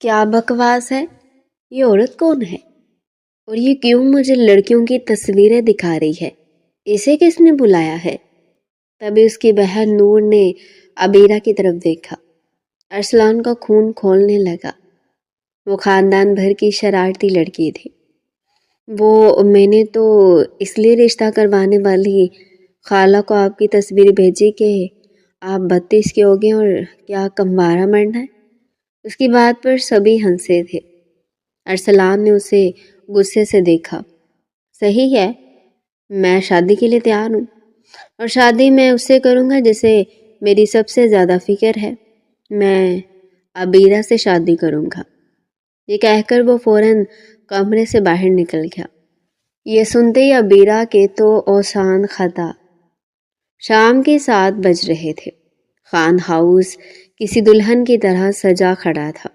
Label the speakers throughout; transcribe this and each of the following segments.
Speaker 1: کیا بکواس ہے؟ یہ عورت کون ہے اور یہ کیوں مجھے لڑکیوں کی تصویریں دکھا رہی ہے؟ اسے کس نے بلایا ہے؟ تبھی اس کی بہن نور نے عبیرہ کی طرف دیکھا۔ ارسلان کا خون کھولنے لگا۔ وہ خاندان بھر کی شرارتی لڑکی تھی۔ میں نے تو اس لیے رشتہ کروانے والی خالہ کو آپ کی تصویر بھیجی کہ آپ 32 کے ہو گئے اور کیا کموارہ مرنا ہے۔ اس کی بات پر سبھی ہنسے تھے۔ ارسلان نے اسے غصے سے دیکھا۔ صحیح ہے، میں شادی کے لیے تیار ہوں، اور شادی میں اس سے کروں گا جسے میری سب سے زیادہ فکر ہے۔ میں عبیرہ سے شادی کروں گا۔ یہ کہہ کر وہ فوراً کمرے سے باہر نکل گیا۔ یہ سنتے ہی عبیرہ کے تو اوسان ختہ۔ شام کے 7 بج رہے تھے۔ خان ہاؤس کسی دلہن کی طرح سجا کھڑا تھا۔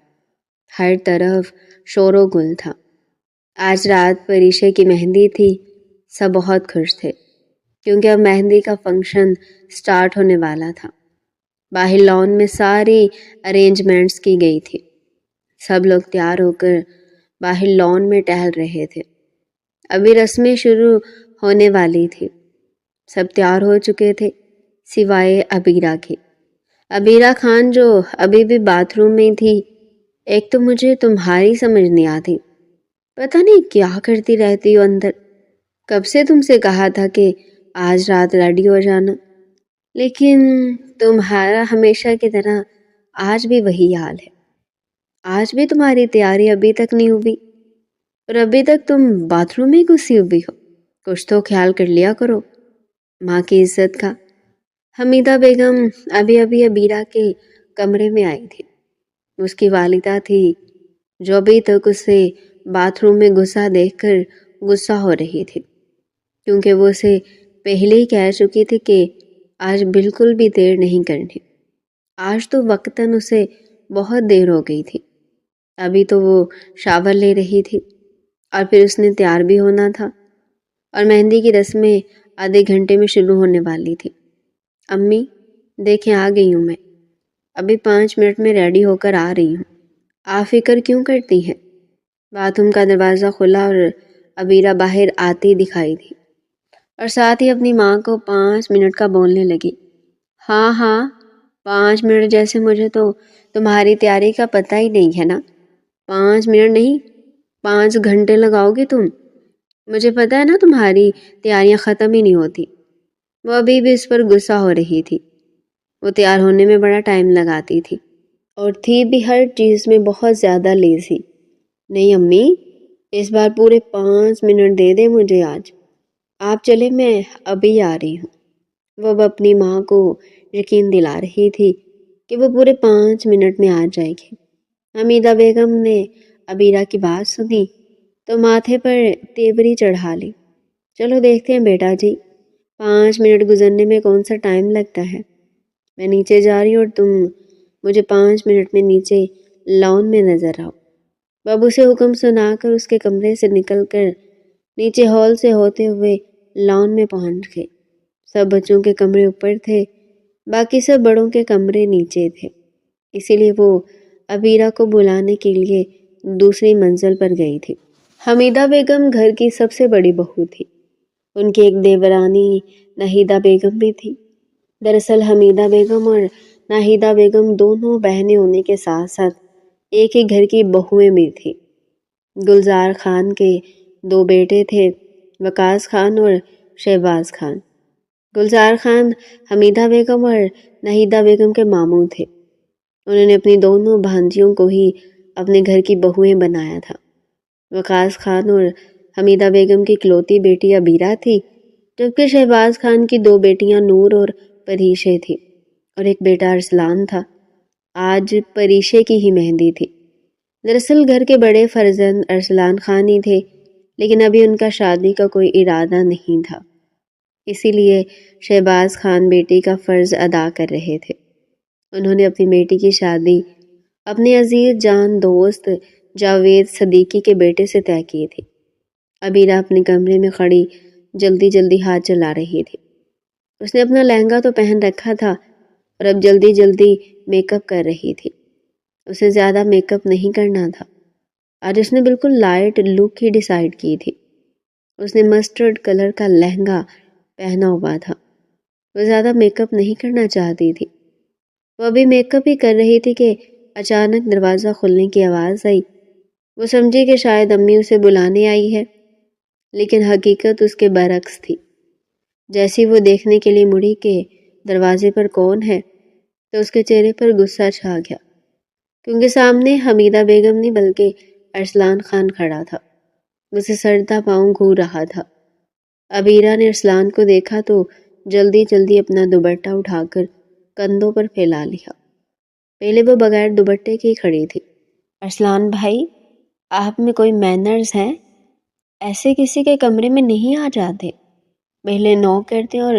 Speaker 1: ہر طرف شور و گل تھا۔ آج رات پریشے کی مہندی تھی۔ سب بہت خوش تھے کیونکہ اب مہندی کا فنکشن سٹارٹ ہونے والا تھا۔ باہر لان میں ساری ارینجمنٹس کی گئی تھی۔ سب لوگ تیار ہو کر باہر لان میں ٹہل رہے تھے۔ ابھی رسمیں شروع ہونے والی تھی۔ سب تیار ہو چکے تھے سوائے عبیرہ کے۔ عبیرہ خان جو ابھی بھی باتھ روم میں تھی۔ ایک تو مجھے تمہاری سمجھ نہیں آتی، پتہ نہیں کیا کرتی رہتی ہو اندر۔ کب سے تم سے کہا تھا کہ آج رات ریڈی ہو جانا، لیکن تمہارا ہمیشہ کی طرح آج بھی وہی حال ہے۔ آج بھی تمہاری تیاری ابھی تک نہیں ہوئی اور ابھی تک تم باتھ روم میں گھسی ہوئی ہو۔ کچھ تو خیال کر لیا کرو ماں کی عزت کا۔ حمیدہ بیگم ابھی عبیرہ کے کمرے میں آئی تھی۔ اس کی والدہ تھی جو ابھی تک اسے باتھ روم میں گھسا دیکھ کر غصہ ہو رہی تھی، کیونکہ وہ اسے پہلے ہی کہہ چکی تھی کہ آج بالکل بھی دیر نہیں کرنی۔ آج تو وقتاً اسے بہت دیر ہو گئی تھی۔ ابھی تو وہ شاور لے رہی تھی اور پھر اس نے تیار بھی ہونا تھا، اور مہندی کی رسمیں آدھے گھنٹے میں شروع ہونے والی تھی۔ امی دیکھیں آ گئی ہوں میں، ابھی 5 منٹ میں ریڈی ہو کر آ رہی ہوں۔ آپ فکر کیوں کرتی ہیں؟ باتھ روم کا دروازہ کھلا اور عبیرہ باہر آتی دکھائی دی، اور ساتھ ہی اپنی ماں کو 5 منٹ کا بولنے لگی۔ ہاں 5 منٹ جیسے مجھے تو تمہاری تیاری کا پتہ ہی نہیں ہے نا۔ 5 منٹ نہیں، 5 گھنٹے لگاؤ گے تم۔ مجھے پتہ ہے نا تمہاری تیاریاں ختم ہی نہیں ہوتی۔ وہ ابھی بھی اس پر غصہ ہو رہی تھی۔ وہ تیار ہونے میں بڑا ٹائم لگاتی تھی اور تھی بھی ہر چیز میں بہت زیادہ لیزی۔ نہیں امی، اس بار پورے 5 منٹ دے دیں مجھے آج۔ آپ چلے، میں ابھی آ رہی ہوں۔ وہ اب اپنی ماں کو یقین دلا رہی تھی کہ وہ پورے 5 منٹ میں آ جائے گی۔ حمیدہ بیگم نے عبیرہ کی بات سنی تو ماتھے پر تیوری چڑھا لی۔ چلو دیکھتے ہیں بیٹا جی، 5 منٹ گزرنے میں کون سا ٹائم لگتا ہے۔ میں نیچے جا رہی ہوں اور تم مجھے 5 منٹ میں نیچے لان میں نظر آؤ۔ بابو سے حکم سنا کر اس کے کمرے سے نکل کر نیچے ہال سے ہوتے ہوئے لان میں پہنچ گئے۔ سب بچوں کے کمرے اوپر تھے، باقی سب بڑوں کے کمرے نیچے تھے، اسی لیے وہ عبیرہ کو بلانے کے لیے دوسری منزل پر گئی تھی۔ حمیدہ بیگم گھر کی سب سے بڑی بہو تھی۔ ان کی ایک دیورانی ناہیدہ بیگم بھی تھی۔ دراصل حمیدہ بیگم اور ناہیدہ بیگم دونوں بہنیں ہونے کے ساتھ ساتھ ایک ہی گھر کی بہوئیں بھی تھیں۔ گلزار خان کے 2 بیٹے تھے، وقاص خان اور شہباز خان۔ گلزار خان حمیدہ بیگم اور ناہیدہ بیگم کے ماموں تھے۔ انہوں نے اپنی دونوں بھانجیوں کو ہی اپنے گھر کی بہوئیں بنایا تھا۔ وقاص خان اور حمیدہ بیگم کی اکلوتی بیٹی عبیرہ تھی، جبکہ شہباز خان کی 2 بیٹیاں نور اور پریشے تھیں، اور ایک بیٹا ارسلان تھا۔ آج پریشے کی ہی مہندی تھی۔ دراصل گھر کے بڑے فرزند ارسلان خان ہی تھے، لیکن ابھی ان کا شادی کا کوئی ارادہ نہیں تھا، اسی لیے شہباز خان بیٹی کا فرض ادا کر رہے تھے۔ انہوں نے اپنی بیٹی کی شادی اپنے عزیز جان دوست جاوید صدیقی کے بیٹے سے طے کی تھی۔ عبیرہ اپنے کمرے میں کھڑی جلدی جلدی ہاتھ چلا رہی تھی۔ اس نے اپنا لہنگا تو پہن رکھا تھا اور اب جلدی جلدی میک اپ کر رہی تھی۔ اسے زیادہ میک اپ نہیں کرنا تھا۔ آج اس نے بالکل لائٹ لک ہی ڈیسائیڈ کی تھی۔ اس نے مسٹرڈ کلر کا لہنگا پہنا ہوا تھا۔ وہ زیادہ میک اپ نہیں کرنا چاہتی تھی۔ وہ ابھی میک اپ ہی کر رہی تھی کہ اچانک دروازہ کھلنے کی آواز آئی۔ وہ سمجھی کہ شاید امی اسے بلانے آئی ہے، لیکن حقیقت اس کے برعکس تھی۔ جیسی وہ دیکھنے کے لیے مڑی کہ دروازے پر کون ہے، تو اس کے چہرے پر غصہ چھا گیا، کیونکہ سامنے حمیدہ بیگم نہیں بلکہ ارسلان خان کھڑا تھا۔ اسے سردا پاؤں گھور رہا تھا۔ عبیرہ نے ارسلان کو دیکھا تو جلدی جلدی اپنا دوپٹہ اٹھا کر کندھوں پر پھیلا لیا۔ پہلے وہ بغیر دوپٹے کی کھڑی تھی۔ ارسلان بھائی، آپ میں کوئی مینرز ہیں؟ ایسے کسی کے کمرے میں نہیں آ جاتے، پہلے نوک کرتے، اور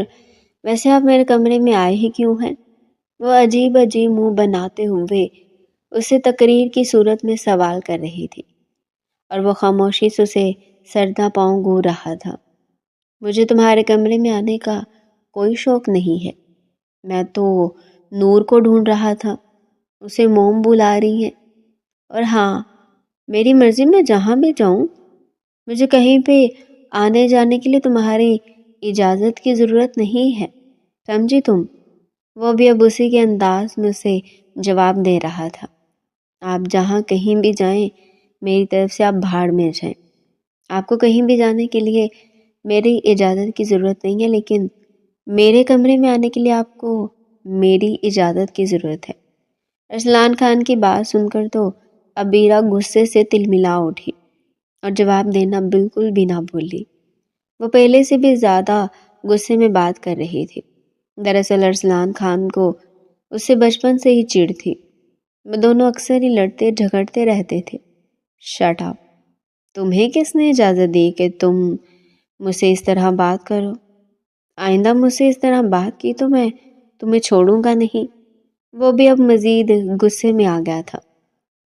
Speaker 1: ویسے آپ میرے کمرے میں آئے ہی کیوں ہیں؟ وہ عجیب عجیب منہ بناتے ہوئے اسے تقریر کی صورت میں سوال کر رہی تھی، اور وہ خاموشی سے اسے سردا پاؤں گھور رہا تھا۔ مجھے تمہارے کمرے میں آنے کا کوئی شوق نہیں ہے، میں تو نور کو ڈھونڈ رہا تھا، اسے موم بلا رہی ہیں، اور ہاں، میری مرضی میں جہاں بھی جاؤں، مجھے کہیں پہ آنے جانے کے لیے تمہاری اجازت کی ضرورت نہیں ہے، سمجھی تم؟ وہ بھی اب اسی کے انداز میں اسے جواب دے رہا تھا۔ آپ جہاں کہیں بھی جائیں، میری طرف سے آپ بھاڑ میں جائیں۔ آپ کو کہیں بھی جانے کے لیے میری اجازت کی ضرورت نہیں ہے، لیکن میرے کمرے میں آنے کے لیے آپ کو میری اجازت کی ضرورت ہے۔ ارسلان خان کی بات سن کر تو عبیرہ غصے سے تلملا اٹھی اور جواب دینا بالکل بھی نہ بھولی۔ وہ پہلے سے بھی زیادہ غصے میں بات کر رہی تھی۔ دراصل ارسلان خان کو اس سے بچپن سے ہی چڑ تھی۔ وہ دونوں اکثر ہی لڑتے جھگڑتے رہتے تھے۔ Shut up! تمہیں کس نے اجازت دی کہ تم مجھ سے اس طرح بات کرو؟ آئندہ مجھ سے اس طرح بات کی تو میں تمہیں چھوڑوں گا نہیں۔ وہ بھی اب مزید غصے میں آ گیا تھا،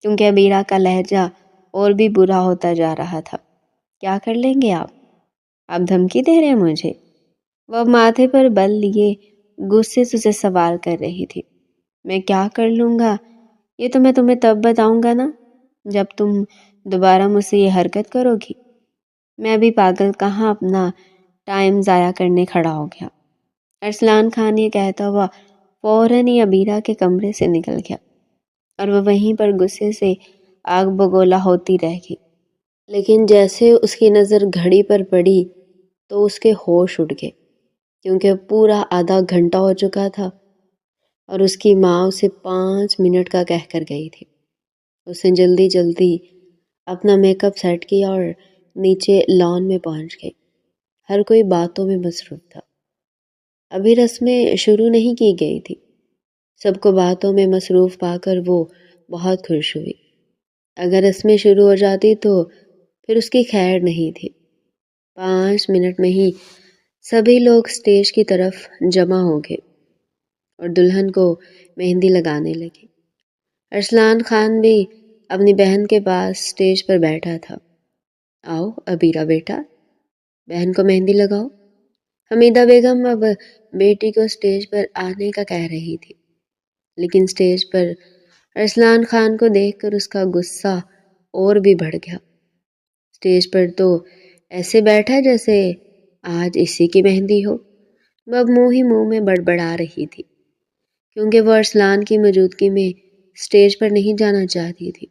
Speaker 1: کیونکہ عبیرہ کا لہجہ اور بھی برا ہوتا جا رہا تھا۔ کیا کر لیں گے آپ دھمکی دے رہے ہیں مجھے؟ وہ ماتھے پر بل لیے غصے سے اسے سوال کر رہی تھی۔ میں کیا کر لوں گا یہ تو میں تمہیں تب بتاؤں گا نا، جب تم دوبارہ مجھ سے یہ حرکت کرو گی۔ میں ابھی پاگل کہاں اپنا ٹائم ضائع کرنے کھڑا ہو گیا۔ ارسلان خان یہ کہتا ہوا فوراً ہی عبیرہ کے کمرے سے نکل گیا، اور وہ وہیں پر غصے سے آگ بگولا ہوتی رہ گئی۔ لیکن جیسے اس کی نظر گھڑی پر پڑی تو اس کے ہوش اڑ گئے، کیونکہ پورا آدھا گھنٹہ ہو چکا تھا اور اس کی ماں اسے 5 منٹ کا کہہ کر گئی تھی۔ اس نے جلدی جلدی اپنا میک اپ سیٹ کیا اور نیچے لان میں پہنچ گئی۔ ہر کوئی باتوں میں مصروف تھا۔ ابھی رسمیں شروع نہیں کی گئی تھی۔ سب کو باتوں میں مصروف پا کر وہ بہت خوش ہوئی۔ اگر رسمیں شروع ہو جاتی تو پھر اس کی خیر نہیں تھی۔ 5 منٹ میں ہی سبھی لوگ اسٹیج کی طرف جمع ہو گئے اور دلہن کو مہندی لگانے لگے۔ ارسلان خان بھی اپنی بہن کے پاس اسٹیج پر بیٹھا تھا۔ آؤ عبیرہ بیٹا، بہن کو مہندی لگاؤ۔ حمیدہ بیگم اب بیٹی کو اسٹیج پر آنے کا کہہ رہی تھی، لیکن اسٹیج پر ارسلان خان کو دیکھ کر اس کا غصہ اور بھی بڑھ گیا۔ اسٹیج پر تو ایسے بیٹھا جیسے آج اسی کی مہندی ہو۔ وہ اب منہ ہی منہ میں بڑبڑا رہی تھی، کیونکہ وہ ارسلان کی موجودگی میں اسٹیج پر نہیں جانا چاہتی تھی۔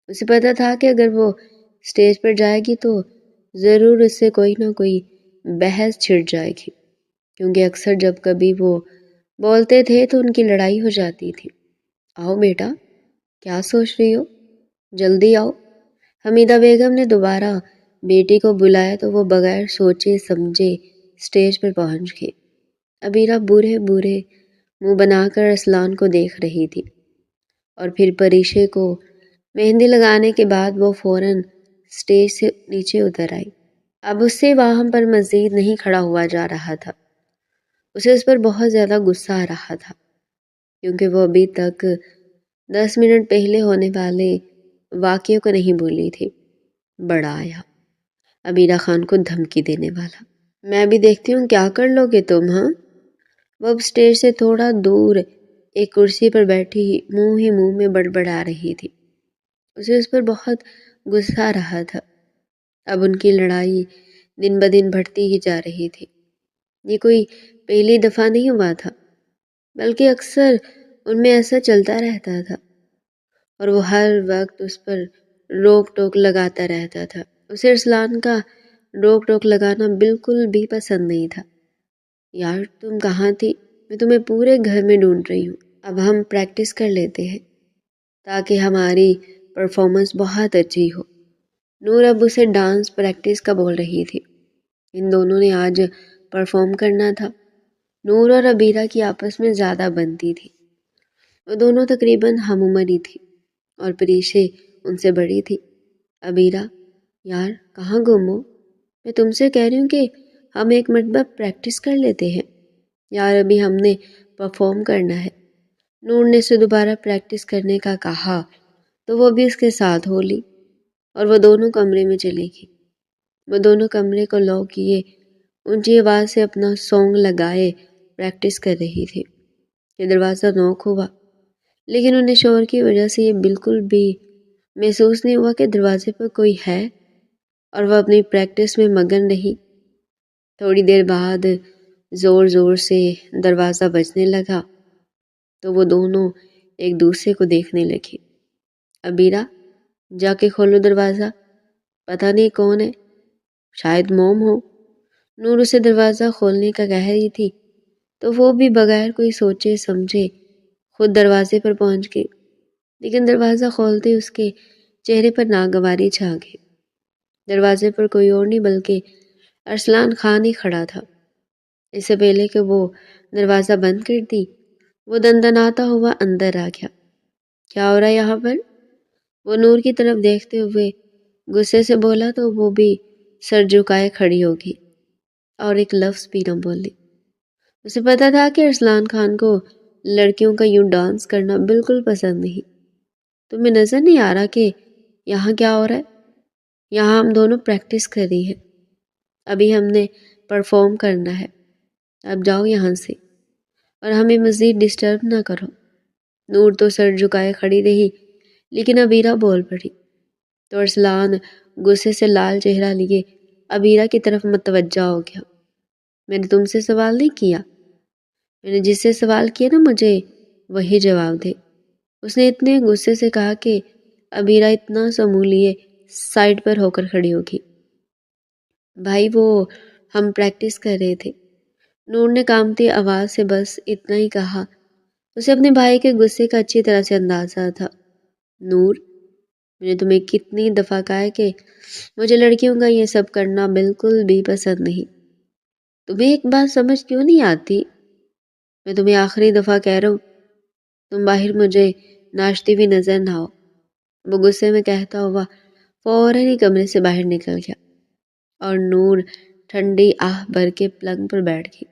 Speaker 1: اسے پتہ تھا کہ اگر وہ اسٹیج پر جائے گی تو ضرور اس سے کوئی نہ کوئی بحث چھڑ جائے گی، کیونکہ اکثر جب کبھی وہ بولتے تھے تو ان کی لڑائی ہو جاتی تھی۔ آؤ بیٹا، کیا سوچ رہی ہو؟ جلدی آؤ۔ حمیدہ بیگم نے دوبارہ بیٹی کو بلایا تو وہ بغیر سوچے سمجھے اسٹیج پر پہنچ گئی۔ عبیرہ برے برے منہ بنا کر ارسلان کو دیکھ رہی تھی، اور پھر پریشے کو مہندی لگانے کے بعد وہ فوراً اسٹیج سے نیچے اتر آئی۔ اب اس سے وہاں پر مزید نہیں کھڑا ہوا جا رہا تھا۔ اسے اس پر بہت زیادہ غصہ آ رہا تھا، کیونکہ وہ ابھی تک 10 منٹ پہلے ہونے والے واقعے کو نہیں بھولی تھی۔ بڑا آیا عبیرہ خان کو دھمکی دینے والا۔ میں بھی دیکھتی ہوں کیا کر لو گے تم، ہاں؟ وہ اب اسٹیج سے تھوڑا دور ایک کرسی پر بیٹھی ہی منہ میں بڑبڑا رہی تھی۔ اسے اس پر بہت غصہ آ رہا تھا۔ اب ان کی لڑائی دن بدن بڑھتی ہی جا رہی تھی۔ یہ کوئی پہلی دفعہ نہیں ہوا تھا، بلکہ اکثر ان میں ایسا چلتا رہتا تھا، اور وہ ہر وقت اس پر روک ٹوک لگاتا رہتا تھا۔ اسے ارسلان کا روک ٹوک لگانا بالکل بھی پسند نہیں تھا۔ یار تم کہاں تھی؟ میں تمہیں پورے گھر میں ڈھونڈ رہی ہوں۔ اب ہم پریکٹس کر لیتے ہیں تاکہ ہماری پرفارمنس بہت اچھی ہو۔ نور اب اسے ڈانس پریکٹس کا بول رہی تھی۔ ان دونوں نے آج پرفارم کرنا تھا۔ نور اور عبیرہ کی آپس میں زیادہ بنتی تھی۔ وہ دونوں تقریباً ہم عمر ہی تھی اور پریشے ان سے بڑی تھی۔ عبیرہ، یار کہاں گم ہو؟ میں تم سے کہہ رہی ہوں کہ ہم ایک مرتبہ پریکٹس کر لیتے ہیں۔ یار ابھی ہم نے پرفارم کرنا ہے۔ نور نے اسے دوبارہ پریکٹس کرنے کا کہا تو وہ بھی اس کے ساتھ ہو لی اور وہ دونوں کمرے میں چلی گئی۔ وہ دونوں کمرے کو لاک کیے اونچی آواز سے اپنا سانگ لگائے پریکٹس کر رہی تھی کہ دروازہ نوک ہوا، لیکن انہیں شور کی وجہ سے یہ بالکل بھی محسوس نہیں ہوا کہ دروازے پر کوئی ہے، اور وہ اپنی پریکٹس میں مگن رہی۔ تھوڑی دیر بعد زور زور سے دروازہ بجنے لگا تو وہ دونوں ایک دوسرے کو دیکھنے لگے۔ عبیرہ، جا کے کھولو دروازہ، پتہ نہیں کون ہے، شاید موم ہو۔ نور اسے دروازہ کھولنے کا کہہ رہی تھی تو وہ بھی بغیر کوئی سوچے سمجھے خود دروازے پر پہنچ گئی، لیکن دروازہ کھولتے اس کے چہرے پر ناگواری چھا گئی۔ دروازے پر کوئی اور نہیں بلکہ ارسلان خان ہی کھڑا تھا۔ اس سے پہلے کہ وہ دروازہ بند کر دی، وہ دندناتا ہوا اندر آ گیا۔ کیا ہو رہا ہے یہاں پر؟ وہ نور کی طرف دیکھتے ہوئے غصے سے بولا تو وہ بھی سر جھکائے کھڑی ہوگی اور ایک لفظ بھی نہ بولی۔ اسے پتا تھا کہ ارسلان خان کو لڑکیوں کا یوں ڈانس کرنا بالکل پسند نہیں۔ تمہیں نظر نہیں آ رہا کہ یہاں کیا ہو رہا ہے؟ یہاں ہم دونوں پریکٹس کر رہی ہیں، ابھی ہم نے پرفارم کرنا ہے۔ اب جاؤ یہاں سے اور ہمیں مزید ڈسٹرب نہ کرو۔ نور تو سر جھکائے کھڑی رہی، لیکن عبیرہ بول پڑی تو ارسلان غصے سے لال چہرہ لیے عبیرہ کی طرف متوجہ ہو گیا۔ میں نے تم سے سوال نہیں کیا، میں نے جس سے سوال کیا نا مجھے وہی جواب دے۔ اس نے اتنے غصے سے کہا کہ عبیرہ اتنا سا منہ لیے سائڈ پر ہو کر کھڑی ہوگی۔ بھائی وہ ہم پریکٹس کر رہے تھے، نور نے کانپتی آواز سے بس اتنا ہی کہا۔ اسے اپنے بھائی کے غصے کا اچھی طرح سے اندازہ تھا۔ نور، میں نے تمہیں کتنی دفعہ کہا ہے کہ مجھے لڑکیوں کا یہ سب کرنا بالکل بھی پسند نہیں۔ تمہیں ایک بات سمجھ کیوں نہیں آتی؟ میں تمہیں آخری دفعہ کہہ رہا ہوں، تم باہر مجھے ناچتی ہوئی نظر نہ ہو۔ وہ غصے میں کہتا ہوا فوراً ہی کمرے سے باہر نکل گیا اور نور ٹھنڈی آہ بھر کے پلنگ پر بیٹھ گئی۔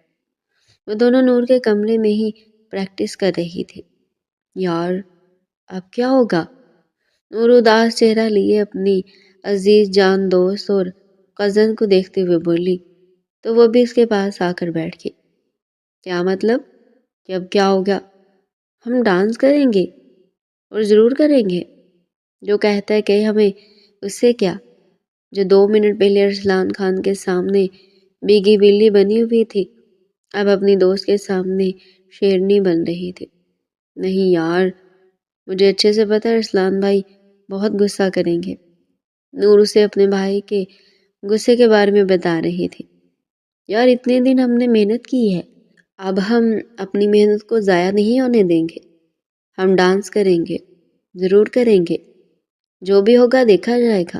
Speaker 1: وہ دونوں نور کے کمرے میں ہی پریکٹس کر رہی تھی۔ یار اب کیا ہوگا؟ نور اداس چہرہ لیے اپنی عزیز جان دوست اور کزن کو دیکھتے ہوئے بولی تو وہ بھی اس کے پاس آ کر بیٹھ گئی۔ کیا مطلب کہ اب کیا ہوگا؟ ہم ڈانس کریں گے، اور ضرور کریں گے۔ جو کہتا ہے کہ ہمیں اس سے کیا؟ جو 2 منٹ پہلے ارسلان خان کے سامنے بیگی بلی بنی ہوئی تھی، اب اپنی دوست کے سامنے شیرنی بن رہی تھی۔ نہیں یار، مجھے اچھے سے پتا ہے ارسلان بھائی بہت غصہ کریں گے۔ نور اسے اپنے بھائی کے غصے کے بارے میں بتا رہی تھی۔ یار اتنے دن ہم نے محنت کی ہے، اب ہم اپنی محنت کو ضائع نہیں ہونے دیں گے۔ ہم ڈانس کریں گے، ضرور کریں گے، جو بھی ہوگا دیکھا جائے گا۔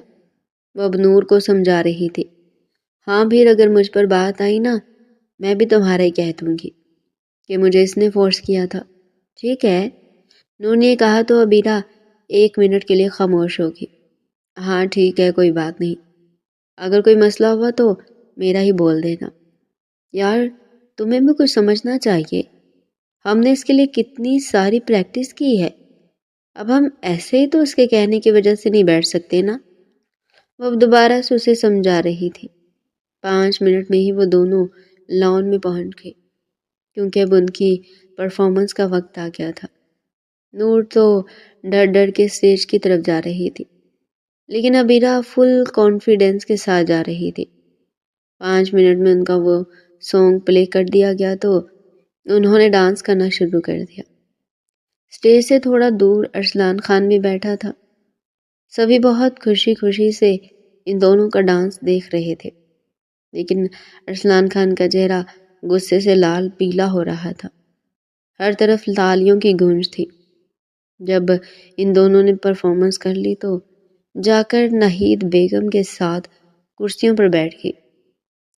Speaker 1: وہ اب نور کو سمجھا رہی تھی۔ ہاں پھر اگر مجھ پر بات آئی نا، میں بھی تمہارا ہی کہہ دوں گی کہ مجھے اس نے فورس کیا تھا، ٹھیک ہے؟ نور نے کہا تو عبیرہ 1 منٹ کے لیے خاموش ہوگی۔ ہاں ٹھیک ہے، کوئی بات نہیں، اگر کوئی مسئلہ ہوا تو میرا ہی بول دینا۔ یار تمہیں بھی کچھ سمجھنا چاہیے، ہم نے اس کے لیے کتنی ساری پریکٹس کی ہے، اب ہم ایسے ہی تو اس کے کہنے کی وجہ سے نہیں بیٹھ سکتے نا۔ وہ اب دوبارہ سے اسے سمجھا رہی تھی۔ 5 منٹ میں ہی وہ دونوں لان میں پہنچ گئے۔ کیونکہ اب ان کی پرفارمنس کا وقت آ گیا تھا۔ نور تو ڈر ڈر کے اسٹیج کی طرف جا رہی تھی، لیکن عبیرہ فل کانفیڈینس کے ساتھ جا رہی تھی۔ 5 منٹ میں ان کا وہ سانگ پلے کر دیا گیا تو انہوں نے ڈانس کرنا شروع کر دیا۔ اسٹیج سے تھوڑا دور ارسلان خان بھی بیٹھا تھا۔ سبھی بہت خوشی خوشی سے ان دونوں کا ڈانس دیکھ رہے تھے، لیکن ارسلان خان کا چہرہ غصے سے لال پیلا ہو رہا تھا۔ ہر طرف تالیوں کی گونج تھی۔ جب ان دونوں نے پرفارمنس کر لی تو جا کر ناہید بیگم کے ساتھ کرسیوں پر بیٹھ گئی۔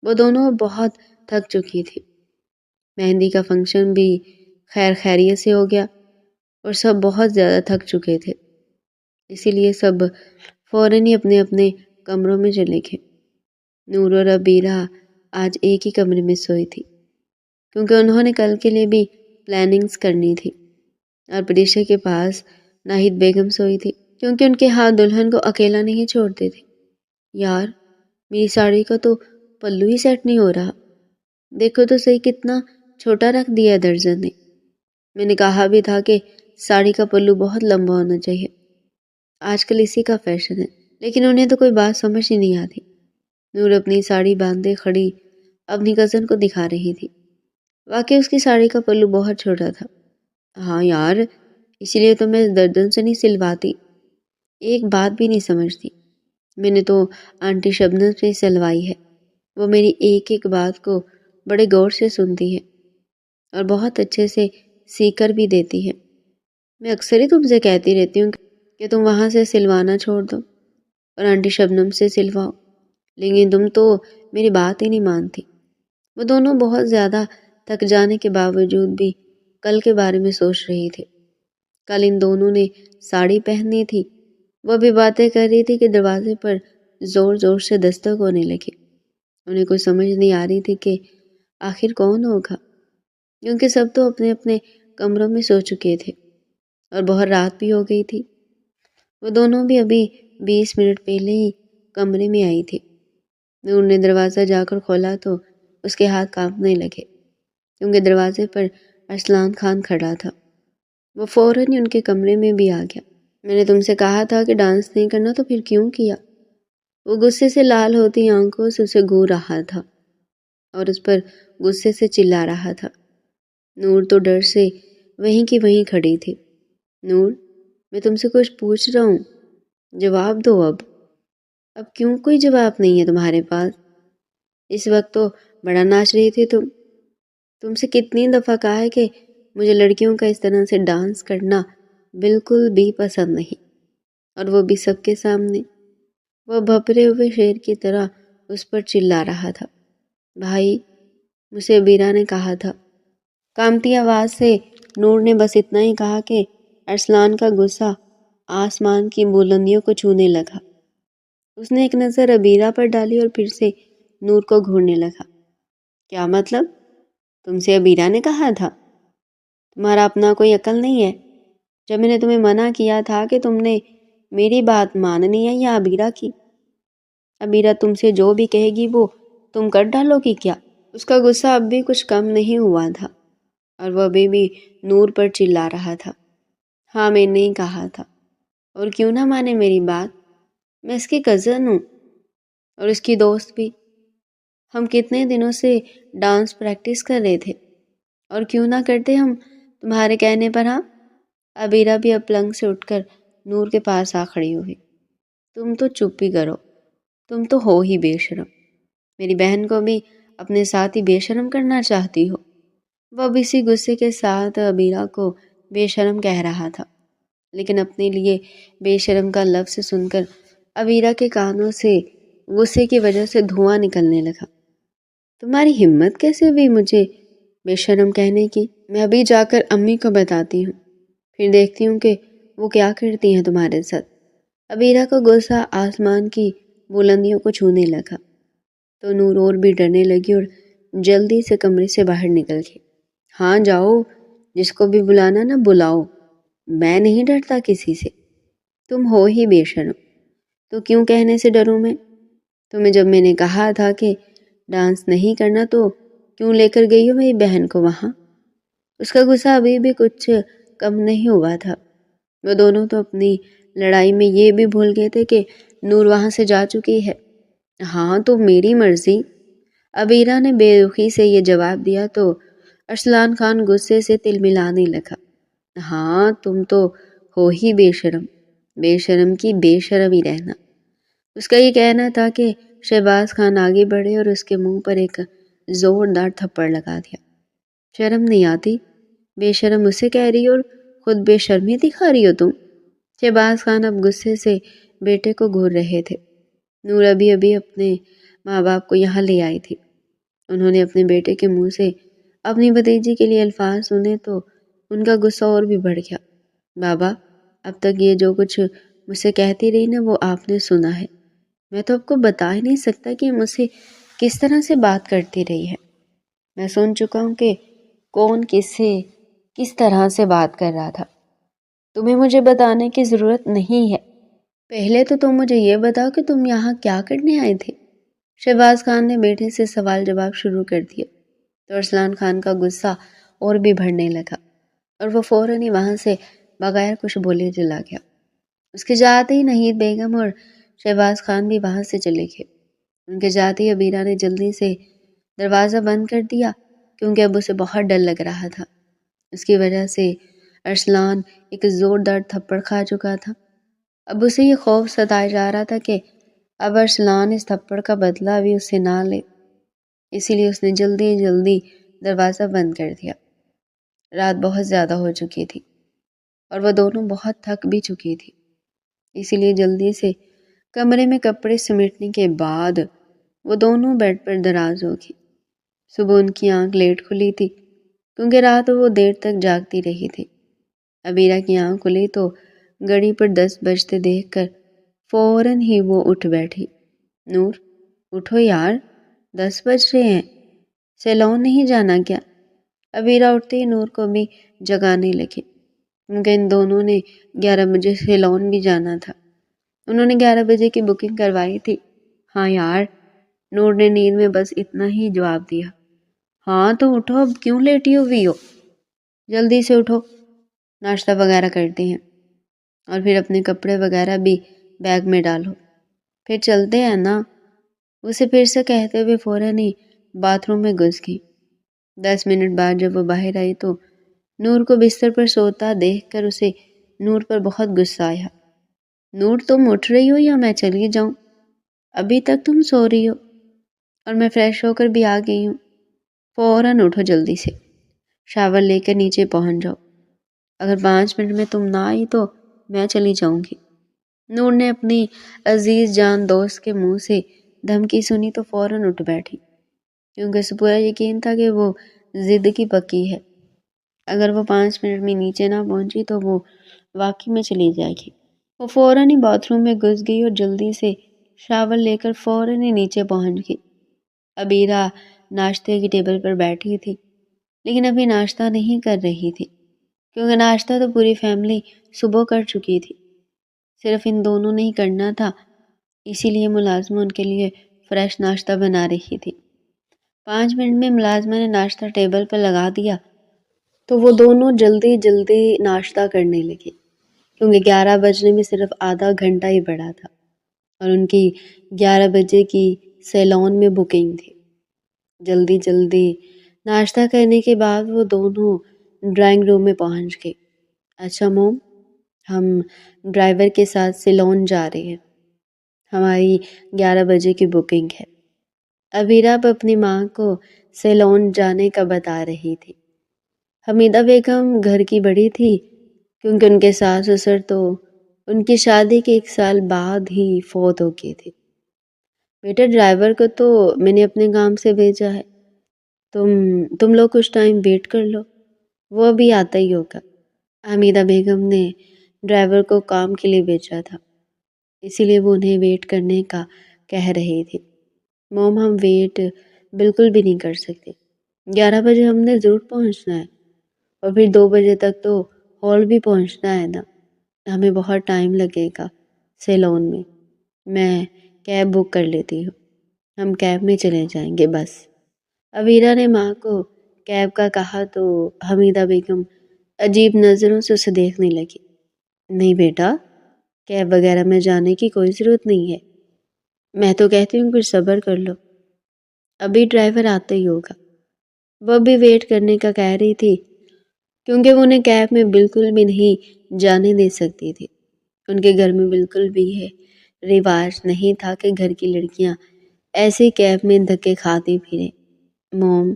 Speaker 1: وہ دونوں بہت تھک چکی تھی۔ مہندی کا فنکشن بھی خیر خیریت سے ہو گیا اور سب بہت زیادہ تھک چکے تھے، اسی لیے سب فوراً ہی اپنے اپنے کمروں میں چلے گئے۔ نور اور عبیرہ آج ایک ہی کمرے میں سوئی تھی، کیونکہ انہوں نے کل کے لیے بھی پلاننگز کرنی تھی۔ اور پریشا کے پاس ناہید بیگم سوئی تھی، کیونکہ ان کے ہاتھ دلہن کو اکیلا نہیں چھوڑتے تھے۔ یار، میری ساڑی کا تو پلو ہی سیٹ نہیں ہو رہا، دیکھو تو صحیح کتنا چھوٹا رکھ دیا ہے درزن نے۔ میں نے کہا بھی تھا کہ ساڑی کا پلو بہت لمبا ہونا چاہیے، آج کل اسی کا فیشن ہے، لیکن انہیں تو کوئی بات سمجھ ہی نہیں آتی۔ نور اپنی ساڑی باندھے کھڑی اپنی کزن کو دکھا رہی تھی۔ واقعی اس کی ساڑی کا پلو بہت چھوٹا تھا۔ ہاں یار، اسی لیے تو میں دردن سے نہیں سلواتی، ایک بات بھی نہیں سمجھتی۔ میں نے تو آنٹی شبنم سے سلوائی ہے، وہ میری ایک ایک بات کو بڑے غور سے سنتی ہے اور بہت اچھے سے سیکھ کر بھی دیتی ہے۔ میں اکثر ہی تم سے کہتی رہتی ہوں کہ تم وہاں سے سلوانا چھوڑ دو اور آنٹی شبنم سے سلواؤ، لیکن تم تو میری بات ہی نہیں مانتی۔ وہ دونوں بہت زیادہ تھک جانے کے باوجود بھی کل کے بارے میں سوچ رہی تھی۔ کل ان دونوں نے ساڑی پہنی تھی۔ وہ بھی باتیں کر رہی تھی کہ دروازے پر زور زور سے دستک ہونے لگی۔ انہیں کوئی سمجھ نہیں آ رہی تھی کہ آخر کون ہوگا، کیونکہ سب تو اپنے اپنے کمروں میں سو چکے تھے اور بہت رات بھی ہو گئی تھی۔ وہ دونوں بھی ابھی 20 منٹ پہلے ہی کمرے میں آئی تھی۔ نور نے دروازہ جا کر کھولا تو اس کے ہاتھ کانپنے لگے، کیونکہ دروازے پر ارسلان خان کھڑا تھا۔ وہ فوراً ہی ان کے کمرے میں بھی آ گیا۔ میں نے تم سے کہا تھا کہ ڈانس نہیں کرنا، تو پھر کیوں کیا؟ وہ غصے سے لال ہوتی آنکھوں سے اسے گھور رہا تھا اور اس پر غصے سے چلا رہا تھا۔ نور تو ڈر سے وہیں کی وہیں کھڑی تھی۔ نور، میں تم سے کچھ پوچھ رہا ہوں، جواب دو۔ اب کیوں کوئی جواب نہیں ہے تمہارے پاس؟ اس وقت تو بڑا ناچ رہی تھی تم سے کتنی دفعہ کہا ہے کہ مجھے لڑکیوں کا اس طرح سے ڈانس کرنا بالکل بھی پسند نہیں، اور وہ بھی سب کے سامنے۔ وہ بھپرے ہوئے شیر کی طرح اس پر چلا رہا تھا۔ بھائی، مجھے عبیرہ نے کہا تھا۔ کامتی آواز سے نور نے بس اتنا ہی کہا کہ ارسلان کا غصہ آسمان کی بلندیوں کو چھونے لگا۔ اس نے ایک نظر عبیرہ پر ڈالی اور پھر سے نور کو گھورنے لگا۔ کیا مطلب؟ تم سے عبیرہ نے کہا تھا؟ تمہارا اپنا کوئی عقل نہیں ہے؟ جب میں نے تمہیں منع کیا تھا کہ تم نے میری بات ماننی ہے یا عبیرہ کی؟ عبیرہ تم سے جو بھی کہے گی وہ تم کر ڈالو گی کیا؟ اس کا غصہ اب بھی کچھ کم نہیں ہوا تھا اور وہ ابھی بھی نور پر چلا رہا تھا۔ ہاں، میں نے ہی کہا تھا، اور کیوں نہ مانے میری بات؟ میں اس کی کزن ہوں اور اس کی دوست بھی۔ ہم کتنے دنوں سے ڈانس پریکٹس کر رہے تھے، اور کیوں نہ کرتے ہم تمہارے کہنے پر؟ ہاں؟ عبیرہ بھی اب پلنگ سے اٹھ کر نور کے پاس آ کھڑی ہوئی۔ تم تو چپ ہی کرو، تم تو ہو ہی بے شرم۔ میری بہن کو بھی اپنے ساتھ ہی بے شرم کرنا چاہتی ہو؟ وہ اب اسی غصے کے ساتھ عبیرہ کو بے شرم کہہ رہا تھا، لیکن اپنے لیے بے شرم کا لفظ سن کر عبیرہ کے کانوں سے غصے کی وجہ سے دھواں نکلنے لگا۔ تمہاری ہمت کیسے ہوئی مجھے بے شرم کہنے کی؟ میں ابھی جا کر امی کو بتاتی ہوں، پھر دیکھتی ہوں کہ وہ کیا کرتی ہیں تمہارے ساتھ۔ عبیرہ کا غصہ آسمان کی بلندیوں کو چھونے لگا تو نور اور بھی ڈرنے لگی اور جلدی سے کمرے سے باہر نکل گئی۔ ہاں جاؤ، جس کو بھی بلانا نا بلاؤ، میں نہیں ڈرتا کسی سے۔ تم ہو ہی بے شرم، تو کیوں کہنے سے ڈروں میں؟ تمہیں جب میں نے کہا تھا کہ ڈانس نہیں کرنا تو کیوں لے کر گئی ہو میری بہن کو وہاں؟ اس کا غصہ ابھی بھی کچھ کم نہیں ہوا تھا۔ وہ دونوں تو اپنی لڑائی میں یہ بھی بھول گئے تھے کہ نور وہاں سے جا چکی ہے۔ ہاں تو میری مرضی، عبیرہ نے بے رخی سے یہ جواب دیا تو ارسلان خان غصے سے تلملانے لگا۔ ہاں تم تو ہو ہی بے شرم، بے شرم کی بے شرم ہی رہنا۔ اس کا یہ کہنا تھا کہ شہباز خان آگے بڑھے اور اس کے منہ پر ایک زوردار تھپڑ لگا دیا۔ شرم نہیں آتی؟ بے شرم اسے کہہ رہی ہو اور خود بے شرمی دکھا رہی ہو تم؟ شہباز خان اب غصے سے بیٹے کو گھور رہے تھے۔ نور ابھی ابھی اپنے ماں باپ کو یہاں لے آئی تھی۔ انہوں نے اپنے بیٹے کے منہ سے اپنی بھتیجی کے لیے الفاظ سنے تو ان کا غصہ اور بھی بڑھ گیا۔ بابا، اب تک یہ جو کچھ مجھ سے کہتی رہی نا وہ آپ نے سنا ہے۔ میں تو آپ کو بتا ہی نہیں سکتا کہ مجھ سے کس طرح سے بات کرتی رہی ہے۔ میں سن چکا ہوں کہ کون کس سے کس طرح سے بات کر رہا تھا۔ تمہیں مجھے بتانے کی ضرورت نہیں ہے۔ پہلے تو تم مجھے یہ بتاؤ کہ تم یہاں کیا کرنے آئے تھے؟ شہباز خان نے بیٹے سے سوال جواب شروع کر دیا تو ارسلان خان کا غصہ اور بھی بڑھنے لگا اور وہ فوراً ہی وہاں سے بغیر کچھ بولے چلا گیا۔ اس کے جاتے ہی نہید بیگم اور شہباز خان بھی وہاں سے چلے گئے۔ ان کے جاتے ہی عبیرہ نے جلدی سے دروازہ بند کر دیا کیونکہ اب اسے بہت ڈر لگ رہا تھا۔ اس کی وجہ سے ارسلان ایک زوردار تھپڑ کھا چکا تھا۔ اب اسے یہ خوف ستائے جا رہا تھا کہ اب ارسلان اس تھپڑ کا بدلہ بھی اس سے نہ لے، اسی لیے اس نے جلدی جلدی دروازہ بند کر دیا۔ رات بہت زیادہ ہو چکی تھی اور وہ دونوں بہت تھک بھی چکی تھی، اسی لیے جلدی سے کمرے میں کپڑے سمیٹنے کے بعد وہ دونوں بیڈ پر دراز ہو گئی۔ صبح ان کی آنکھ لیٹ کھلی تھی کیونکہ رات وہ دیر تک جاگتی رہی تھی۔ عبیرہ کی آنکھ کھلی تو گھڑی پر 10 بجتے دیکھ کر فوراً ہی وہ اٹھ بیٹھی۔ نور، اٹھو یار، 10 بج رہے ہیں، سیلون نہیں جانا کیا؟ عبیرہ اٹھتے ہی نور کو بھی جگانے لگی کیونکہ ان دونوں نے 11 بجے سیلون بھی جانا تھا۔ انہوں نے 11 بجے کی بکنگ کروائی تھی۔ ہاں یار، نور نے نیند میں بس اتنا ہی جواب دیا۔ ہاں تو اٹھو، اب کیوں لیٹی ہوئی ہو؟ جلدی سے اٹھو، ناشتہ وغیرہ کرتے ہیں اور پھر اپنے کپڑے وغیرہ بھی بیگ میں ڈالو، پھر چلتے ہیں نا۔ اسے پھر سے کہتے ہوئے فوراً ہی باتھ روم میں گھس گئی۔ 10 منٹ بعد جب وہ باہر آئی تو نور کو بستر پر سوتا دیکھ کر اسے نور پر بہت غصہ آیا۔ نور، تم اٹھ رہی ہو یا میں چلی جاؤں؟ ابھی تک تم سو رہی ہو اور میں فریش ہو کر بھی آ گئی ہوں۔ فوراً اٹھو جلدی سے، شاور لے کر نیچے پہنچ جاؤ۔ اگر 5 منٹ میں تم نہ آئی تو میں چلی جاؤں گی۔ نور نے اپنی عزیز جان دوست کے منہ سے دھمکی سنی تو فوراً اٹھ بیٹھی کیونکہ اسے پورا یقین تھا کہ وہ ضد کی پکی ہے۔ اگر وہ 5 منٹ میں نیچے نہ پہنچی تو وہ واقعی میں چلی جائے گی۔ وہ فوراً ہی باتھ روم میں گھس گئی اور جلدی سے شاور لے کر فوراً ہی نیچے پہنچ گئی۔ عبیرہ ناشتے کی ٹیبل پر بیٹھی تھی لیکن ابھی ناشتہ نہیں کر رہی تھی کیونکہ ناشتہ تو پوری فیملی صبح کر چکی تھی، صرف ان دونوں نے ہی کرنا تھا، اسی لیے ملازمہ ان کے لیے فریش ناشتہ بنا رہی تھی۔ 5 منٹ میں ملازمہ نے ناشتہ ٹیبل پر لگا دیا تو وہ دونوں جلدی جلدی ناشتہ کرنے لگے کیونکہ 11 بجنے میں صرف آدھا گھنٹہ ہی بڑا تھا اور ان کی 11 بجے کی سیلون میں بکنگ تھی۔ جلدی جلدی ناشتہ کرنے کے بعد وہ دونوں ڈرائنگ روم میں پہنچ گئے۔ اچھا موم، ہم ڈرائیور کے ساتھ سیلون جا رہے ہیں، ہماری 11 بجے کی بکنگ ہے۔ عبیرہ اب اپنی ماں کو سیلون جانے کا بتا رہی تھی۔ حمیدہ بیگم گھر کی بڑی تھی کیونکہ ان کے ساس سسر تو ان کی شادی کے 1 سال بعد ہی فوت ہو گئے تھے۔ بیٹا، ڈرائیور کو تو میں نے اپنے کام سے بھیجا ہے، تم لوگ کچھ ٹائم ویٹ کر لو، وہ ابھی آتا ہی ہوگا۔ حمیدہ بیگم نے ڈرائیور کو کام کے لیے بھیجا تھا، اسی لیے وہ انہیں ویٹ کرنے کا کہہ رہی تھی۔ موم، ہم ویٹ بالکل بھی نہیں کر سکتے، 11 بجے ہم نے ضرور پہنچنا ہے اور پھر 2 بجے تک تو ہال بھی پہنچنا ہے نا، ہمیں بہت ٹائم لگے گا سیلون میں۔ میں کیب بک کر لیتی ہوں، ہم کیب میں چلے جائیں گے بس۔ عبیرہ نے ماں کو کیب کا کہا تو حمیدہ بیگم عجیب نظروں سے اسے دیکھنے لگی۔ نہیں بیٹا، کیب وغیرہ میں جانے کی کوئی ضرورت نہیں ہے، میں تو کہتی ہوں کچھ صبر کر لو، ابھی ڈرائیور آتا ہی ہوگا۔ وہ بھی ویٹ کرنے کا کہہ رہی تھی کیونکہ وہ انہیں کیب میں بالکل بھی نہیں جانے دے سکتی تھی۔ ان کے گھر میں بالکل بھی یہ رواج نہیں تھا کہ گھر کی لڑکیاں ایسے کیب میں دھکے کھاتی پھریں۔ موم،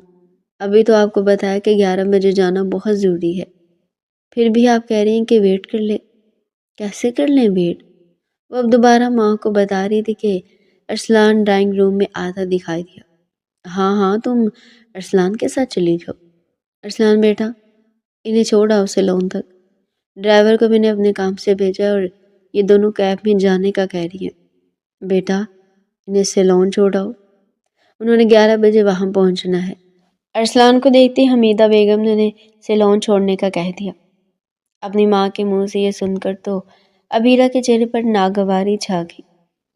Speaker 1: ابھی تو آپ کو بتایا کہ 11 بجے جانا بہت ضروری ہے، پھر بھی آپ کہہ رہی ہیں کہ ویٹ کر لیں۔ کیسے کر لیں ویٹ؟ وہ اب دوبارہ ماں کو بتا رہی تھی کہ ارسلان ڈرائنگ روم میں آتا دکھائی دیا۔ ہاں تم ارسلان کے ساتھ چلی جاؤ۔ ارسلان بیٹا، انہیں چھوڑ آؤ سیلون تک، ڈرائیور کو میں نے اپنے کام سے بھیجا اور یہ دونوں کیب میں جانے کا کہہ رہی ہیں۔ بیٹا انہیں سیلون چھوڑ آؤ، انہوں نے 11 بجے وہاں پہنچنا ہے۔ ارسلان کو دیکھتی حمیدہ بیگم نے انہیں سیلون چھوڑنے کا کہہ دیا۔ اپنی ماں کے منہ سے یہ سن کر تو عبیرہ کے چہرے پر ناگواری چھا گئی۔